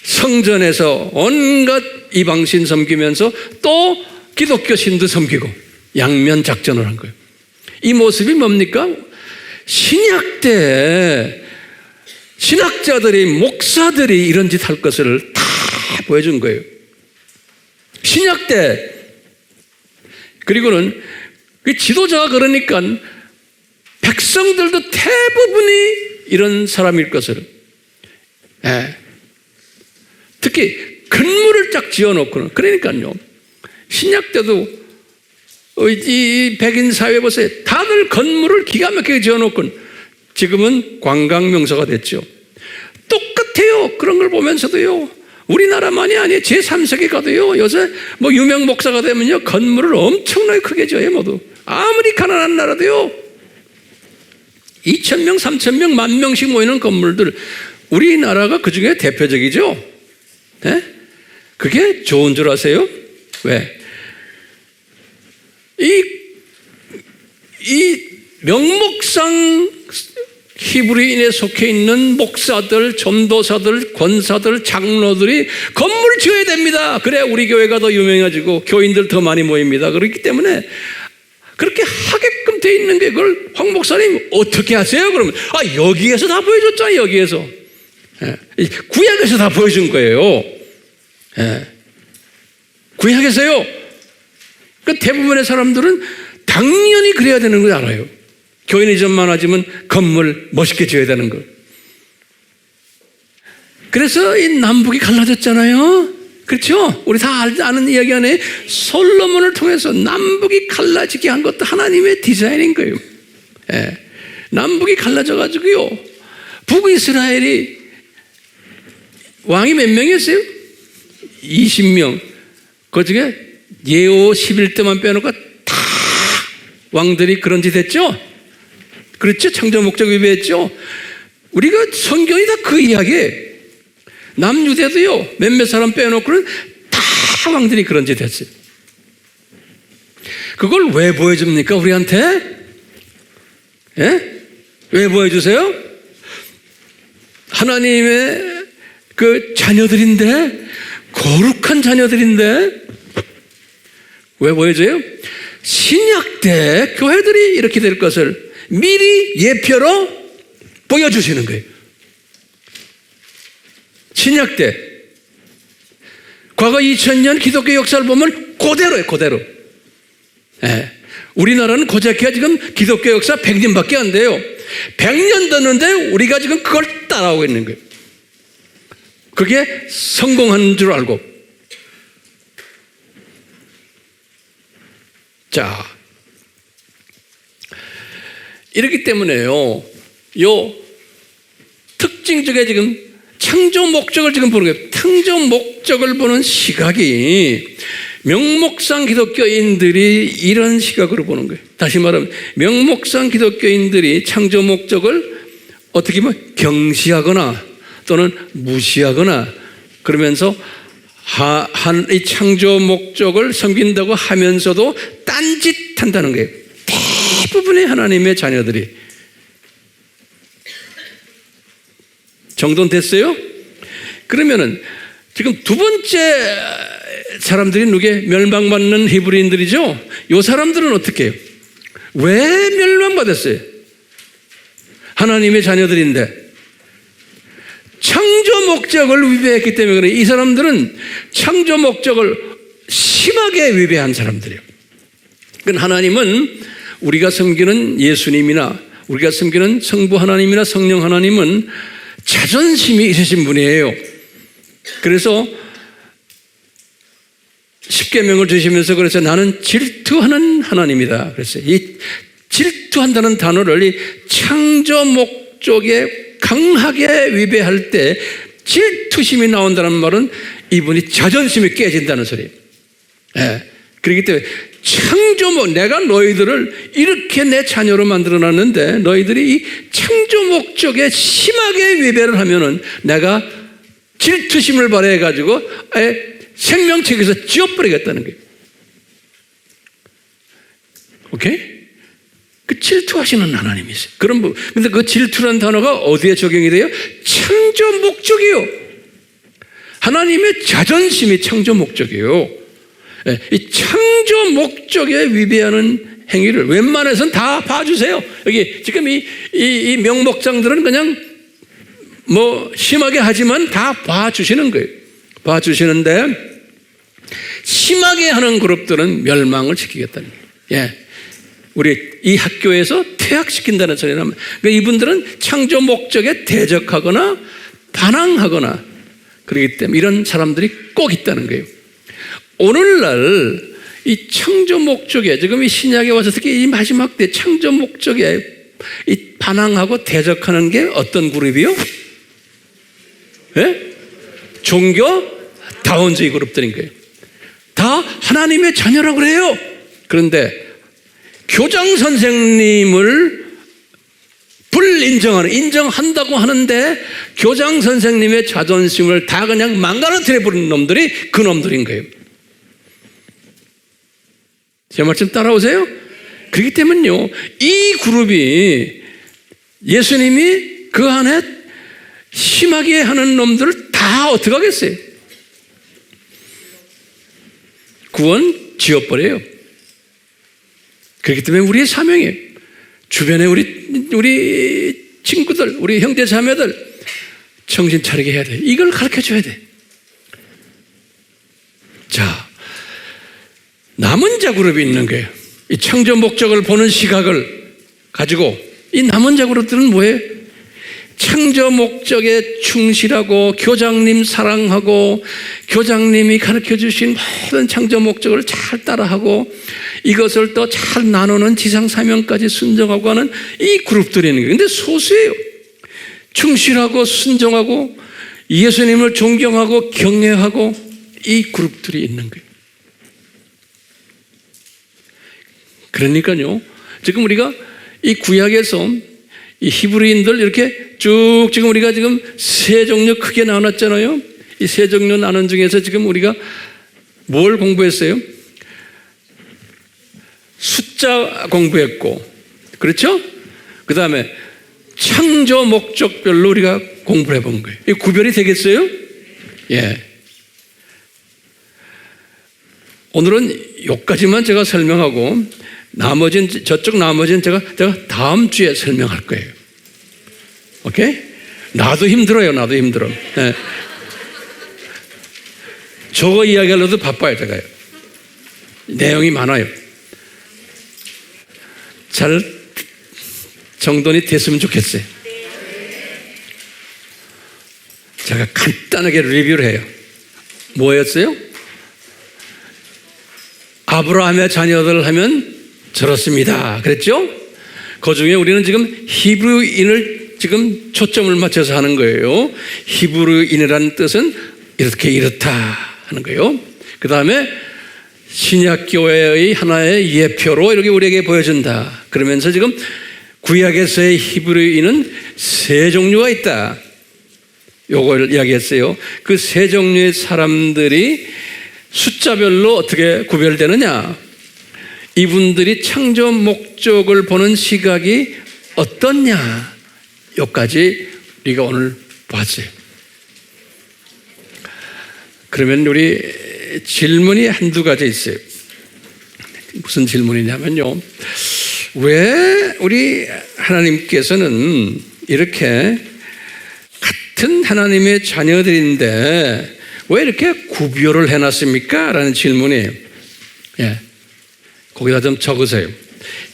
성전에서 온갖 이방신 섬기면서 또 기독교 신도 섬기고 양면 작전을 한 거예요. 이 모습이 뭡니까? 신약 때 신학자들이 목사들이 이런 짓 할 것을 다 보여준 거예요. 신약 때. 그리고는 그 지도자가 그러니까 백성들도 대부분이 이런 사람일 것을. 예. 특히 건물을 쫙 지어놓고는 그러니까요. 신약 때도 이 백인 사회 보세요. 다들 건물을 기가 막히게 지어놓고는 지금은 관광 명소가 됐죠. 똑같아요. 그런 걸 보면서도요. 우리나라만이 아니에요. 제3세계 가도요. 요새 뭐 유명 목사가 되면요. 건물을 엄청나게 크게 지어요. 모두. 아무리 가난한 나라도요. 2,000명, 3,000명, 10,000명씩 모이는 건물들. 우리나라가 그 중에 대표적이죠. 네? 그게 좋은 줄 아세요? 왜? 이 명목상 히브리인에 속해 있는 목사들, 전도사들, 권사들, 장로들이 건물 지어야 됩니다. 그래 우리 교회가 더 유명해지고 교인들 더 많이 모입니다. 그렇기 때문에 그렇게 하게끔 돼 있는 게 그걸 황 목사님 어떻게 하세요? 그러면 여기에서 다 보여줬잖아요. 여기에서 구약에서 다 보여준 거예요. 구약에서요. 그러니까 대부분의 사람들은 당연히 그래야 되는 걸 알아요. 교인이 좀 많아지면 건물 멋있게 지어야 되는 걸. 그래서 이 남북이 갈라졌잖아요. 그렇죠? 우리 다 아는 이야기 안에 솔로몬을 통해서 남북이 갈라지게 한 것도 하나님의 디자인인 거예요. 예. 남북이 갈라져 가지고요, 북이스라엘이 왕이 몇 명이었어요? 20명. 그 중에 예호 11대만 빼놓고 다 왕들이 그런 짓 했죠? 그렇죠? 창조 목적 위배했죠? 우리가 성경이 다 그 이야기예요. 남유대도요, 몇몇 사람 빼놓고는 다 왕들이 그런 짓 했어요. 그걸 왜 보여줍니까, 우리한테? 예? 왜 보여주세요? 하나님의 그 자녀들인데, 거룩한 자녀들인데, 왜 보여줘요? 신약 때 교회들이 이렇게 될 것을 미리 예표로 보여주시는 거예요. 신약 때 과거 2000년 기독교 역사를 보면 그대로예요. 그대로. 예. 우리나라는 고작해야 지금 기독교 역사 100년밖에 안 돼요. 100년 됐는데 우리가 지금 그걸 따라오고 있는 거예요. 그게 성공한 줄 알고. 자, 이렇기 때문에요, 요 특징 중에 지금 창조 목적을 지금 보는 거예요. 창조 목적을 보는 시각이 명목상 기독교인들이 이런 시각으로 보는 거예요. 다시 말하면 명목상 기독교인들이 창조 목적을 어떻게 보면 경시하거나 또는 무시하거나 그러면서 이 창조 목적을 섬긴다고 하면서도 딴짓한다는 거예요. 대부분의 하나님의 자녀들이. 정돈됐어요? 그러면은 지금 두 번째 사람들이 누구에 멸망받는 히브리인들이죠? 이 사람들은 어떻게 해요? 왜 멸망받았어요? 하나님의 자녀들인데 창조 목적을 위배했기 때문에 그래. 이 사람들은 창조 목적을 심하게 위배한 사람들이에요. 그러니까 하나님은 우리가 섬기는 예수님이나 우리가 섬기는 성부 하나님이나 성령 하나님은 자존심이 있으신 분이에요. 그래서 십계명을 주시면서 그래서 나는 질투하는 하나님이다. 그래서 이 질투한다는 단어를 이 창조 목적에 강하게 위배할 때 질투심이 나온다는 말은 이분이 자존심이 깨진다는 소리예요. 예. 그렇기 때문에 창조목, 내가 너희들을 이렇게 내 자녀로 만들어놨는데 너희들이 이 창조 목적에 심하게 위배를 하면은 내가 질투심을 발휘해가지고 생명책에서 지워버리겠다는 거예요. 오케이? 그 질투하시는 하나님이세요. 근데 그 질투라는 단어가 어디에 적용이 돼요? 창조 목적이요. 하나님의 자존심이 창조 목적이에요. 이 창조 목적에 위배하는 행위를 웬만해서는 다 봐주세요. 여기 지금 이 명목장들은 그냥 뭐 심하게 하지만 다 봐주시는 거예요. 봐주시는데 심하게 하는 그룹들은 멸망을 시키겠다는 거예요. 예. 우리 이 학교에서 퇴학시킨다는 소리는 그러니까 이분들은 창조 목적에 대적하거나 반항하거나 그렇기 때문에 이런 사람들이 꼭 있다는 거예요. 오늘날 이 창조 목적에 지금 이 신약에 와서 특히 이 마지막 때 창조 목적에 이 반항하고 대적하는 게 어떤 그룹이요? 예? 종교 다원주의 그룹들인 거예요. 다 하나님의 자녀라고 그래요. 그런데 교장 선생님을 인정한다고 하는데 교장 선생님의 자존심을 다 그냥 망가뜨려 버린 놈들이 그 놈들인 거예요. 제 말씀 따라오세요? 그렇기 때문에요, 이 그룹이 예수님이 그 안에 심하게 하는 놈들을 다 어떻게 하겠어요? 구원 지워버려요. 그렇기 때문에 우리의 사명이에요. 주변에 우리 친구들, 우리 형제 자매들 정신 차리게 해야 돼. 이걸 가르쳐 줘야 돼. 자, 남은 자 그룹이 있는 거예요. 이 창조 목적을 보는 시각을 가지고 이 남은 자 그룹들은 뭐예요? 창조 목적에 충실하고 교장님 사랑하고 교장님이 가르쳐 주신 모든 창조 목적을 잘 따라하고 이것을 또 잘 나누는 지상 사명까지 순종하고 하는 이 그룹들이 있는 거예요. 근데 소수예요. 충실하고 순종하고 예수님을 존경하고 경외하고 이 그룹들이 있는 거예요. 그러니까요, 지금 우리가 이 구약에서 이 히브리인들 이렇게 쭉 지금 우리가 지금 세 종류 크게 나눴잖아요. 이 세 종류 나눈 중에서 지금 우리가 뭘 공부했어요? 숫자 공부했고, 그렇죠? 그 다음에 창조 목적별로 우리가 공부를 해본 거예요. 이 구별이 되겠어요? 예. 오늘은 여기까지만 제가 설명하고 나머지는 제가 다음 주에 설명할 거예요. 오케이? 나도 힘들어요. 네. 저거 이야기하려도 바빠요, 제가요. 내용이 많아요. 잘 정돈이 됐으면 좋겠어요. 제가 간단하게 리뷰를 해요. 뭐였어요? 아브라함의 자녀들 하면 저렇습니다. 그랬죠? 그 중에 우리는 지금 히브리인을 지금 초점을 맞춰서 하는 거예요. 히브리인이라는 뜻은 이렇다 하는 거예요. 그 다음에 신약교회의 하나의 예표로 이렇게 우리에게 보여준다. 그러면서 지금 구약에서의 히브리인은 세 종류가 있다. 요걸 이야기했어요. 그 세 종류의 사람들이 숫자별로 어떻게 구별되느냐? 이분들이 창조 목적을 보는 시각이 어떻냐? 여기까지 우리가 오늘 봤어요. 그러면 우리 질문이 한두 가지 있어요. 무슨 질문이냐면요. 왜 우리 하나님께서는 이렇게 같은 하나님의 자녀들인데 왜 이렇게 구별을 해놨습니까? 라는 질문이에요. 예. 거기다 좀 적으세요.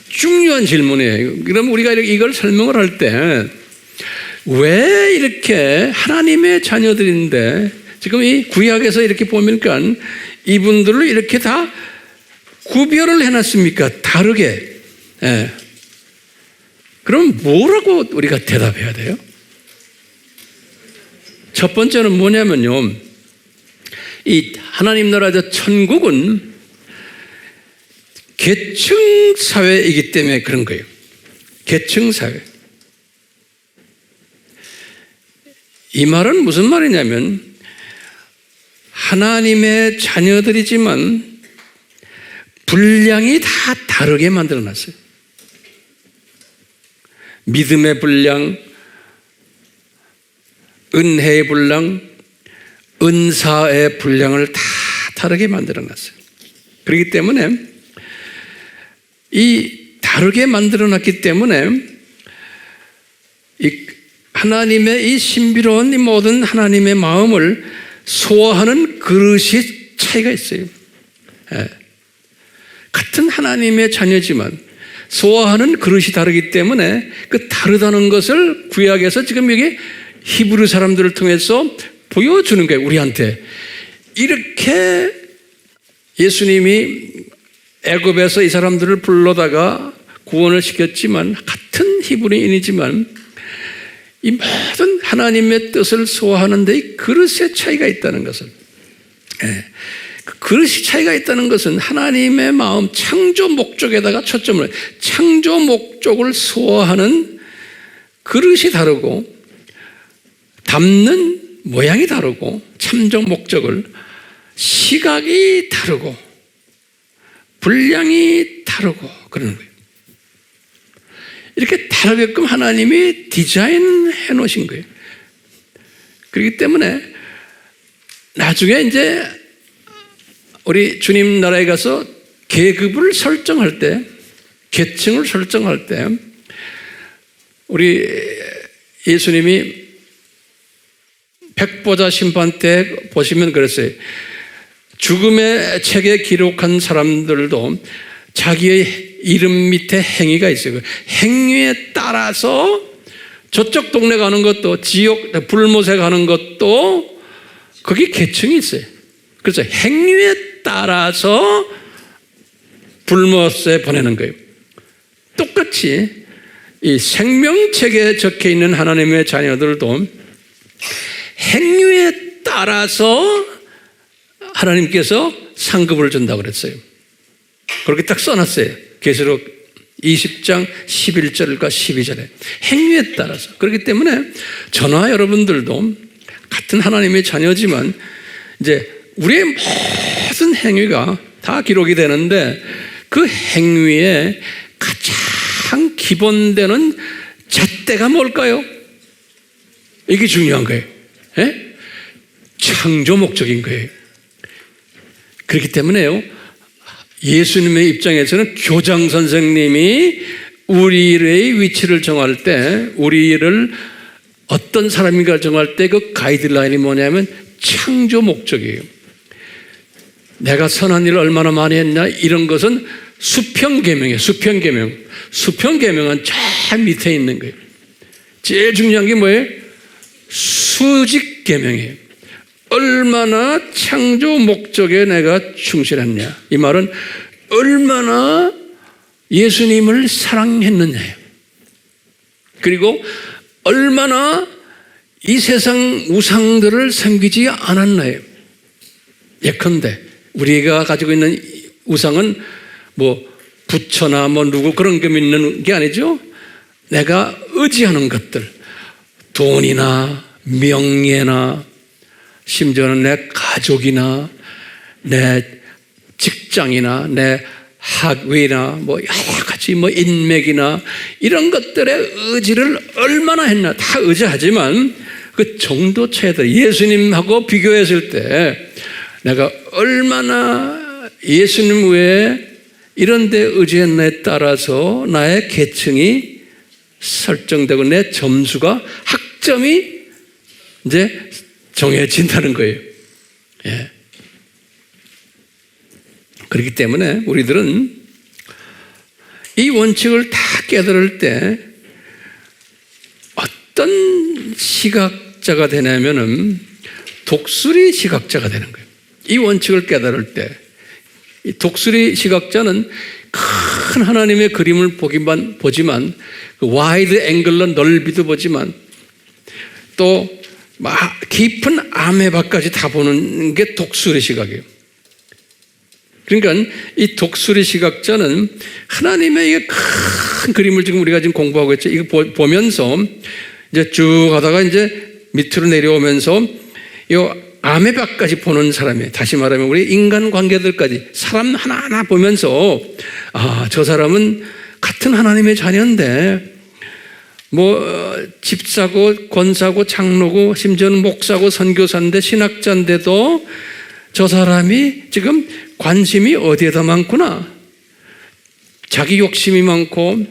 중요한 질문이에요. 그럼 우리가 이걸 설명을 할 때 왜 이렇게 하나님의 자녀들인데 지금 이 구약에서 이렇게 보니까 이분들을 이렇게 다 구별을 해놨습니까? 다르게. 예. 그럼 뭐라고 우리가 대답해야 돼요? 첫 번째는 뭐냐면요. 이 하나님 나라 천국은 계층 사회이기 때문에 그런 거예요. 계층 사회. 이 말은 무슨 말이냐면 하나님의 자녀들이지만 분량이 다 다르게 만들어놨어요. 믿음의 분량, 은혜의 분량, 은사의 분량을 다 다르게 만들어놨어요. 그렇기 때문에 이 다르게 만들어놨기 때문에 이 하나님의 이 신비로운 이 모든 하나님의 마음을 소화하는 그릇이 차이가 있어요. 예. 같은 하나님의 자녀지만 소화하는 그릇이 다르기 때문에 그 다르다는 것을 구약에서 지금 여기 히브리 사람들을 통해서 보여주는 거예요. 우리한테. 이렇게 예수님이 애굽에서 이 사람들을 불러다가 구원을 시켰지만 같은 히브리인이지만 이 모든 하나님의 뜻을 소화하는 데 이 그릇의 차이가 있다는 것을, 그 그릇이 차이가 있다는 것은 하나님의 마음, 창조 목적에다가 초점을, 창조 목적을 소화하는 그릇이 다르고 담는 모양이 다르고 창조 목적을 시각이 다르고 분량이 다르고 그러는 거예요. 이렇게 다르게끔 하나님이 디자인해 놓으신 거예요. 그렇기 때문에 나중에 이제 우리 주님 나라에 가서 계급을 설정할 때, 계층을 설정할 때 우리 예수님이 백보자 심판 때 보시면 그랬어요. 죽음의 책에 기록한 사람들도 자기의 이름 밑에 행위가 있어요. 행위에 따라서 저쪽 동네 가는 것도, 지옥, 불못에 가는 것도 거기 계층이 있어요. 그래서 행위에 따라서 불못에 보내는 거예요. 똑같이 이 생명책에 적혀 있는 하나님의 자녀들도 행위에 따라서 하나님께서 상급을 준다고 그랬어요. 그렇게 딱 써놨어요. 계시록 20장 11절과 12절에 행위에 따라서. 그렇기 때문에 저나 여러분들도 같은 하나님의 자녀지만 이제 우리의 모든 행위가 다 기록이 되는데 그 행위에 가장 기본되는 잣대가 뭘까요? 이게 중요한 거예요. 예? 창조 목적인 거예요. 그렇기 때문에요, 예수님의 입장에서는 교장 선생님이 우리의 위치를 정할 때, 우리를 어떤 사람인가 정할 때 그 가이드라인이 뭐냐면 창조 목적이에요. 내가 선한 일을 얼마나 많이 했냐, 이런 것은 수평계명이에요. 수평계명. 수평계명은 저 밑에 있는 거예요. 제일 중요한 게 뭐예요? 수직계명이에요. 얼마나 창조 목적에 내가 충실했냐. 이 말은 얼마나 예수님을 사랑했느냐예요. 그리고 얼마나 이 세상 우상들을 섬기지 않았나요. 예컨대 우리가 가지고 있는 우상은 뭐 부처나 뭐 누구 그런 게 믿는 게 아니죠. 내가 의지하는 것들, 돈이나 명예나 심지어는 내 가족이나 내 직장이나 내 학위나 뭐 여러 가지 뭐 인맥이나 이런 것들의 의지를 얼마나 했나. 다 의지하지만 그 정도 차이들, 예수님하고 비교했을 때 내가 얼마나 예수님 외에 이런 데 의지했나에 따라서 나의 계층이 설정되고 내 점수가, 학점이 이제 정해진다는 거예요. 예. 그렇기 때문에 우리들은 이 원칙을 다 깨달을 때 어떤 시각자가 되냐면은 독수리 시각자가 되는 거예요. 이 원칙을 깨달을 때 이 독수리 시각자는 큰 하나님의 그림을 보지만 그 와이드 앵글로 넓이도 보지만 또 깊은 아메바까지 다 보는 게 독수리 시각이에요. 그러니까 이 독수리 시각자는 하나님의 큰 그림을 지금 우리가 지금 공부하고 있죠. 이거 보면서 이제 쭉 가다가 이제 밑으로 내려오면서 이 아메바까지 보는 사람이에요. 다시 말하면 우리 인간 관계들까지 사람 하나하나 보면서 저 사람은 같은 하나님의 자녀인데 뭐 집사고 권사고 장로고 심지어는 목사고 선교사인데 신학자인데도 저 사람이 지금 관심이 어디에다 많구나. 자기 욕심이 많고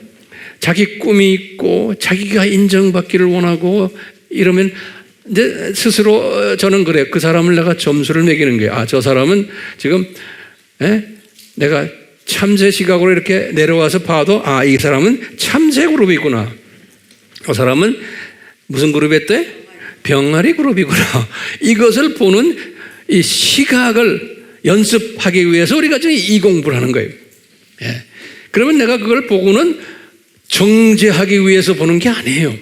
자기 꿈이 있고 자기가 인정받기를 원하고 이러면 이제 스스로 저는 그래요. 그 사람을 내가 점수를 매기는 거예요. 저 사람은 지금 내가 참새 시각으로 이렇게 내려와서 봐도 이 사람은 참새 그룹이구나. 그 사람은 무슨 그룹이었대? 병아리 그룹이구나. 이것을 보는 이 시각을 연습하기 위해서 우리가 지금 이 공부를 하는 거예요. 예. 그러면 내가 그걸 보고는 정죄하기 위해서 보는 게 아니에요.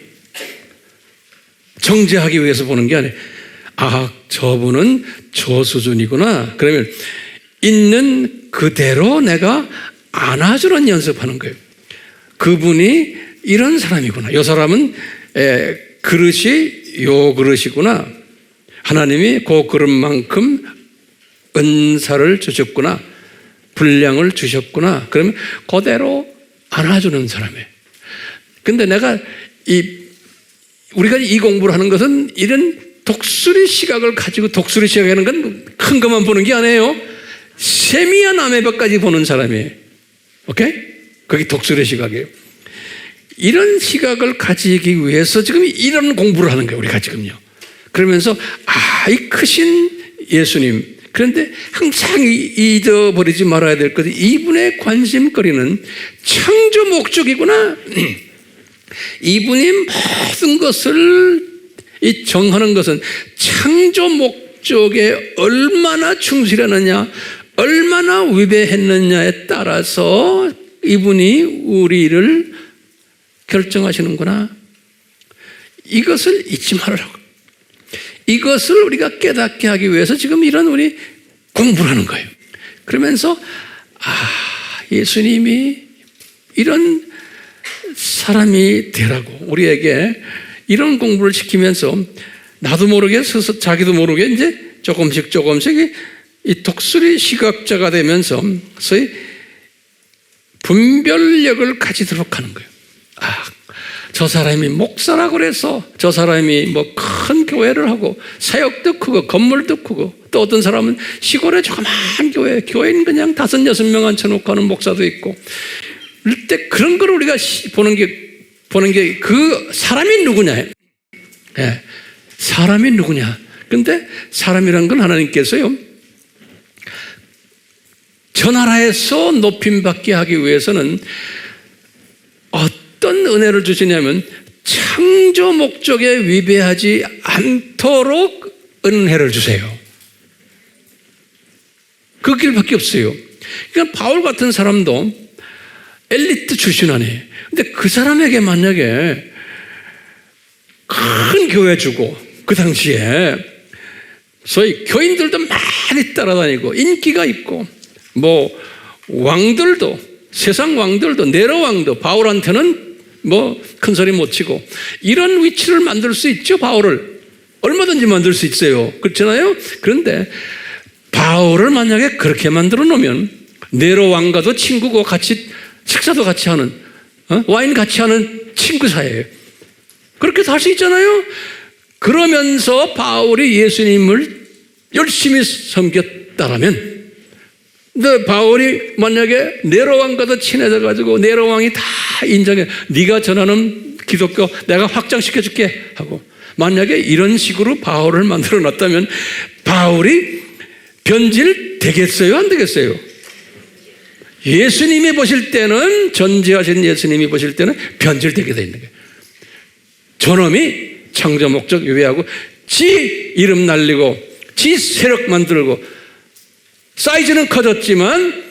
정죄하기 위해서 보는 게 아니에요. 저분은 저 수준이구나. 그러면 있는 그대로 내가 안아주는 연습하는 거예요. 그분이 이런 사람이구나. 이 사람은 그릇이 요 그릇이구나. 하나님이 그 그릇만큼 은사를 주셨구나. 분량을 주셨구나. 그러면 그대로 안아주는 사람이에요. 근데 내가 우리가 이 공부를 하는 것은 이런 독수리 시각을 가지고, 독수리 시각하는 건 큰 것만 보는 게 아니에요. 세미한 아메바까지 보는 사람이에요. 오케이? 그게 독수리 시각이에요. 이런 시각을 가지기 위해서 지금 이런 공부를 하는 거예요. 우리가 지금요. 그러면서 이 크신 예수님, 그런데 항상 잊어버리지 말아야 될 것은 이분의 관심거리는 창조 목적이구나. 이분이 모든 것을 이 정하는 것은 창조 목적에 얼마나 충실하느냐, 얼마나 위배했느냐에 따라서 이분이 우리를 결정하시는구나. 이것을 잊지 말라고. 이것을 우리가 깨닫게 하기 위해서 지금 이런 우리 공부를 하는 거예요. 그러면서 예수님이 이런 사람이 되라고 우리에게 이런 공부를 시키면서 나도 모르게 스스로 자기도 모르게 이제 조금씩 이 독수리 시각자가 되면서 소위 분별력을 가지도록 하는 거예요. 저 사람이 목사라고 그래서 저 사람이 뭐 큰 교회를 하고 사역도 크고 건물도 크고, 또 어떤 사람은 시골에 조그만 교회인 그냥 5, 6명 앉혀놓고 하는 목사도 있고, 이럴 때 그런 걸 우리가 보는 게 그 사람이 누구냐. 예, 사람이 누구냐. 근데 사람이란 건 하나님께서요, 저 나라에서 높임받게 하기 위해서는 어떤 은혜를 주시냐면 창조 목적에 위배하지 않도록 은혜를 주세요. 그 길밖에 없어요. 그러니까 바울 같은 사람도 엘리트 출신 아니에요. 근데 그 사람에게 만약에 큰 교회 주고, 그 당시에 소위 교인들도 많이 따라다니고 인기가 있고, 뭐 왕들도, 세상 왕들도, 네로 왕도 바울한테는 뭐 큰 소리 못 치고, 이런 위치를 만들 수 있죠. 바울을 얼마든지 만들 수 있어요. 그렇잖아요. 그런데 바울을 만약에 그렇게 만들어 놓으면 네로 왕과도 친구고 같이 식사도 같이 하는, 와인 같이 하는 친구 사이예요. 그렇게도 할 수 있잖아요. 그러면서 바울이 예수님을 열심히 섬겼다라면, 근데 바울이 만약에 네로 왕과도 친해져 가지고 네로 왕이 다 인정해, 네가 전하는 기독교 내가 확장시켜 줄게 하고, 만약에 이런 식으로 바울을 만들어 놨다면 바울이 변질 되겠어요, 안 되겠어요? 예수님이 보실 때는, 전지하신 예수님이 보실 때는 변질되게 돼 있는 거예요. 저놈이 창조 목적 위배하고 지 이름 날리고 지 세력 만들고, 사이즈는 커졌지만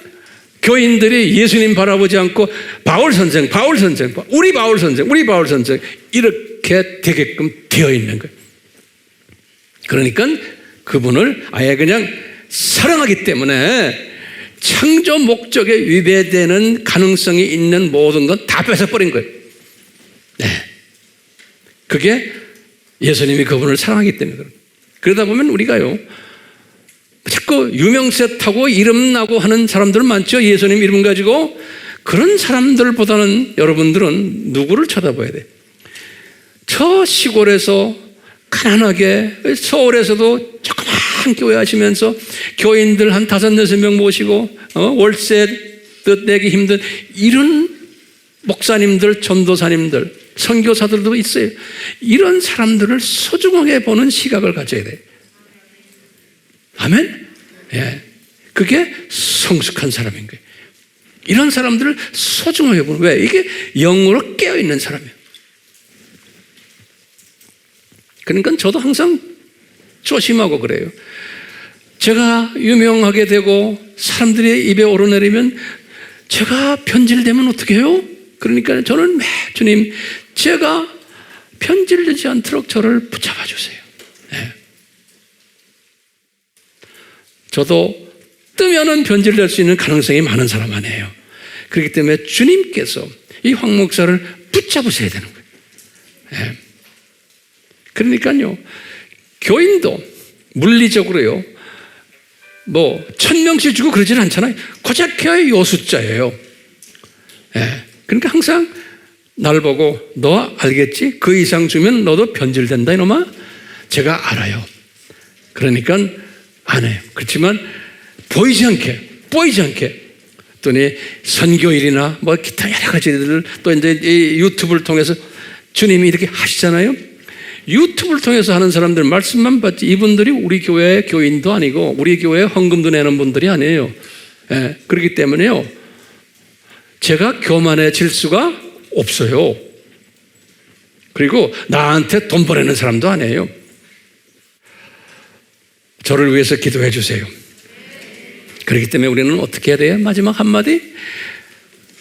교인들이 예수님 바라보지 않고 바울 선생, 우리 바울 선생 이렇게 되게끔 되어 있는 거예요. 그러니까 그분을 아예 그냥 사랑하기 때문에 창조 목적에 위배되는 가능성이 있는 모든 건 다 뺏어버린 거예요. 네. 그게 예수님이 그분을 사랑하기 때문에 그래요. 그러다 보면 우리가요, 자꾸 유명세 타고 이름 나고 하는 사람들 많죠. 예수님 이름 가지고. 그런 사람들보다는 여러분들은 누구를 쳐다봐야 돼요? 저 시골에서 가난하게, 서울에서도 조그만 교회 하시면서 교인들 한 5, 6명 모시고 월세 내기 힘든 이런 목사님들, 전도사님들, 선교사들도 있어요. 이런 사람들을 소중하게 보는 시각을 가져야 돼요. 아멘? 예. 그게 성숙한 사람인 거예요. 이런 사람들을 소중하게 보는, 왜? 이게 영으로 깨어있는 사람이에요. 그러니까 저도 항상 조심하고 그래요. 제가 유명하게 되고 사람들이 입에 오르내리면 제가 변질되면 어떻게 해요? 그러니까 저는 주님, 제가 변질되지 않도록 저를 붙잡아 주세요. 네. 저도 뜨면은 변질될 수 있는 가능성이 많은 사람 아니에요. 그렇기 때문에 주님께서 이 황 목사를 붙잡으셔야 되는 거예요. 네. 그러니까요, 교인도 물리적으로요, 뭐 1000명씩 주고 그러지는 않잖아요. 고작 해야 요 숫자예요. 네. 그러니까 항상 날 보고 너 알겠지? 그 이상 주면 너도 변질된다 이놈아. 제가 알아요. 그러니까 안 해요. 그렇지만 보이지 않게 또니 선교일이나 뭐 기타 여러 가지들, 또 이제 이 유튜브를 통해서 주님이 이렇게 하시잖아요. 유튜브를 통해서 하는 사람들 말씀만 받지, 이분들이 우리 교회 교인도 아니고 우리 교회에 헌금도 내는 분들이 아니에요. 예, 그렇기 때문에요, 제가 교만해질 수가 없어요. 그리고 나한테 돈 보내는 사람도 아니에요. 저를 위해서 기도해 주세요. 그렇기 때문에 우리는 어떻게 해야 돼요? 마지막 한마디,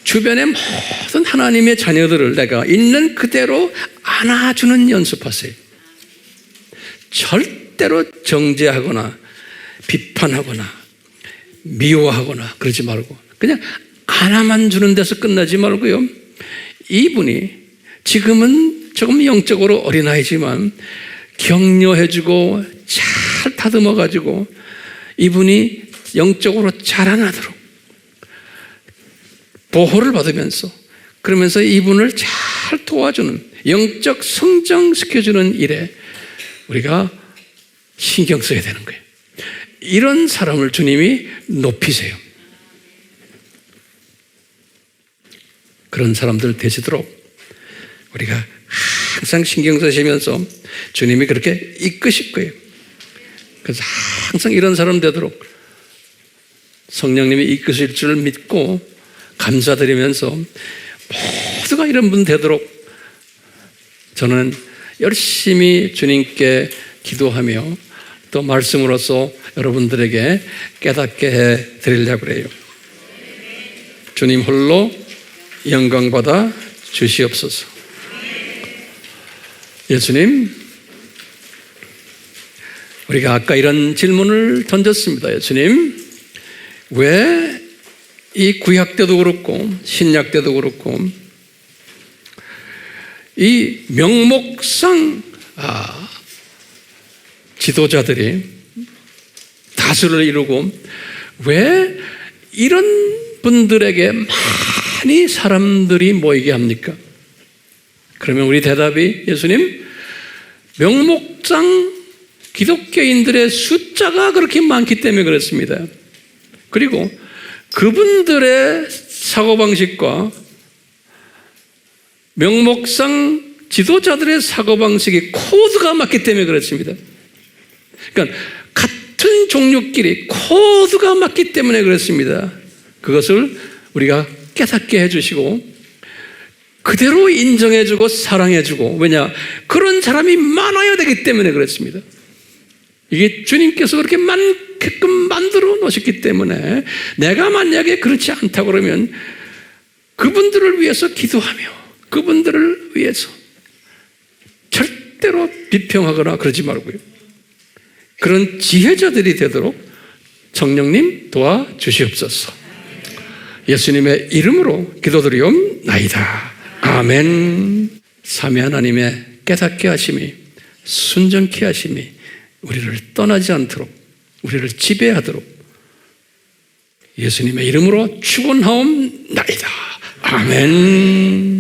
주변의 모든 하나님의 자녀들을 내가 있는 그대로 안아주는 연습하세요. 절대로 정죄하거나 비판하거나 미워하거나 그러지 말고 그냥 안아만 주는 데서 끝나지 말고요. 이분이 지금은 조금 영적으로 어린아이지만 격려해주고 잘 다듬어가지고 이분이 영적으로 자라나도록 보호를 받으면서 그러면서 이분을 잘 도와주는 영적 성장시켜주는 일에 우리가 신경 써야 되는 거예요. 이런 사람을 주님이 높이세요. 그런 사람들 되시도록 우리가 항상 신경 쓰시면서 주님이 그렇게 이끄실 거예요. 그래서 항상 이런 사람 되도록 성령님이 이끄실 줄 믿고 감사드리면서 모두가 이런 분 되도록 저는 열심히 주님께 기도하며 또 말씀으로써 여러분들에게 깨닫게 해 드리려고 그래요. 주님 홀로 영광받아 주시옵소서. 예수님, 우리가 아까 이런 질문을 던졌습니다. 예수님, 왜 이 구약 때도 그렇고 신약 때도 그렇고 이 명목상 지도자들이 다수를 이루고 왜 이런 분들에게 많이 사람들이 모이게 합니까? 그러면 우리 대답이 예수님, 명목상 기독교인들의 숫자가 그렇게 많기 때문에 그렇습니다. 그리고 그분들의 사고방식과 명목상 지도자들의 사고방식이 코드가 맞기 때문에 그렇습니다. 그러니까 같은 종류끼리 코드가 맞기 때문에 그렇습니다. 그것을 우리가 깨닫게 해주시고 그대로 인정해주고 사랑해주고, 왜냐? 그런 사람이 많아야 되기 때문에 그렇습니다. 이게 주님께서 그렇게 많게끔 만들어 놓으셨기 때문에 내가 만약에 그렇지 않다 그러면 그분들을 위해서 기도하며 그분들을 위해서 절대로 비평하거나 그러지 말고요. 그런 지혜자들이 되도록 성령님 도와주시옵소서. 예수님의 이름으로 기도드리옵나이다. 아멘. 삼위 하나님의 깨닫게 하심이, 순종케 하심이 우리를 떠나지 않도록, 우리를 지배하도록 예수님의 이름으로 축원하옵나이다. 아멘.